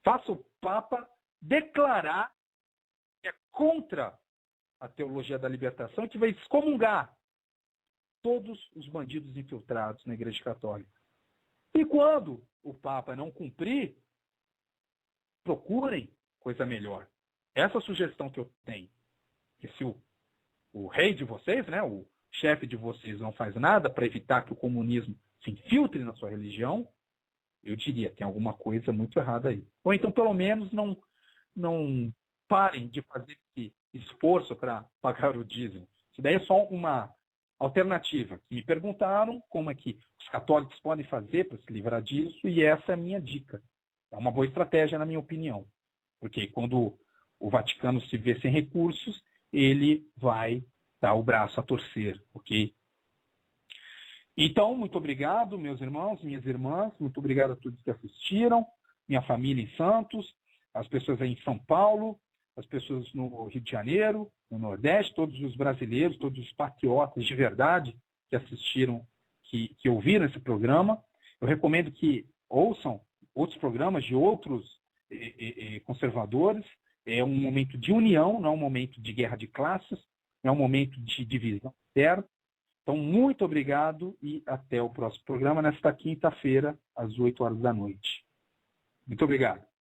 Faça o Papa declarar que é contra a Teologia da Libertação e que vai excomungar todos os bandidos infiltrados na Igreja Católica. E quando o Papa não cumprir, procurem coisa melhor. Essa sugestão que eu tenho, que se o rei de vocês, né, o chefe de vocês não faz nada para evitar que o comunismo se infiltre na sua religião, eu diria, tem alguma coisa muito errada aí. Ou então, pelo menos, não parem de fazer esse esforço para pagar o dízimo. Isso daí é só uma alternativa. Me perguntaram como é que os católicos podem fazer para se livrar disso, e essa é a minha dica. É uma boa estratégia, na minha opinião. Porque quando o Vaticano se vê sem recursos, ele vai dar o braço a torcer, ok? Então, muito obrigado, meus irmãos, minhas irmãs, muito obrigado a todos que assistiram, minha família em Santos, as pessoas aí em São Paulo, as pessoas no Rio de Janeiro, no Nordeste, todos os brasileiros, todos os patriotas de verdade que assistiram, que ouviram esse programa. Eu recomendo que ouçam outros programas de outros conservadores. É um momento de união, não é um momento de guerra de classes, não é um momento de divisão interna. Então, muito obrigado e até o próximo programa, nesta quinta-feira, às 8 horas da noite. Muito obrigado.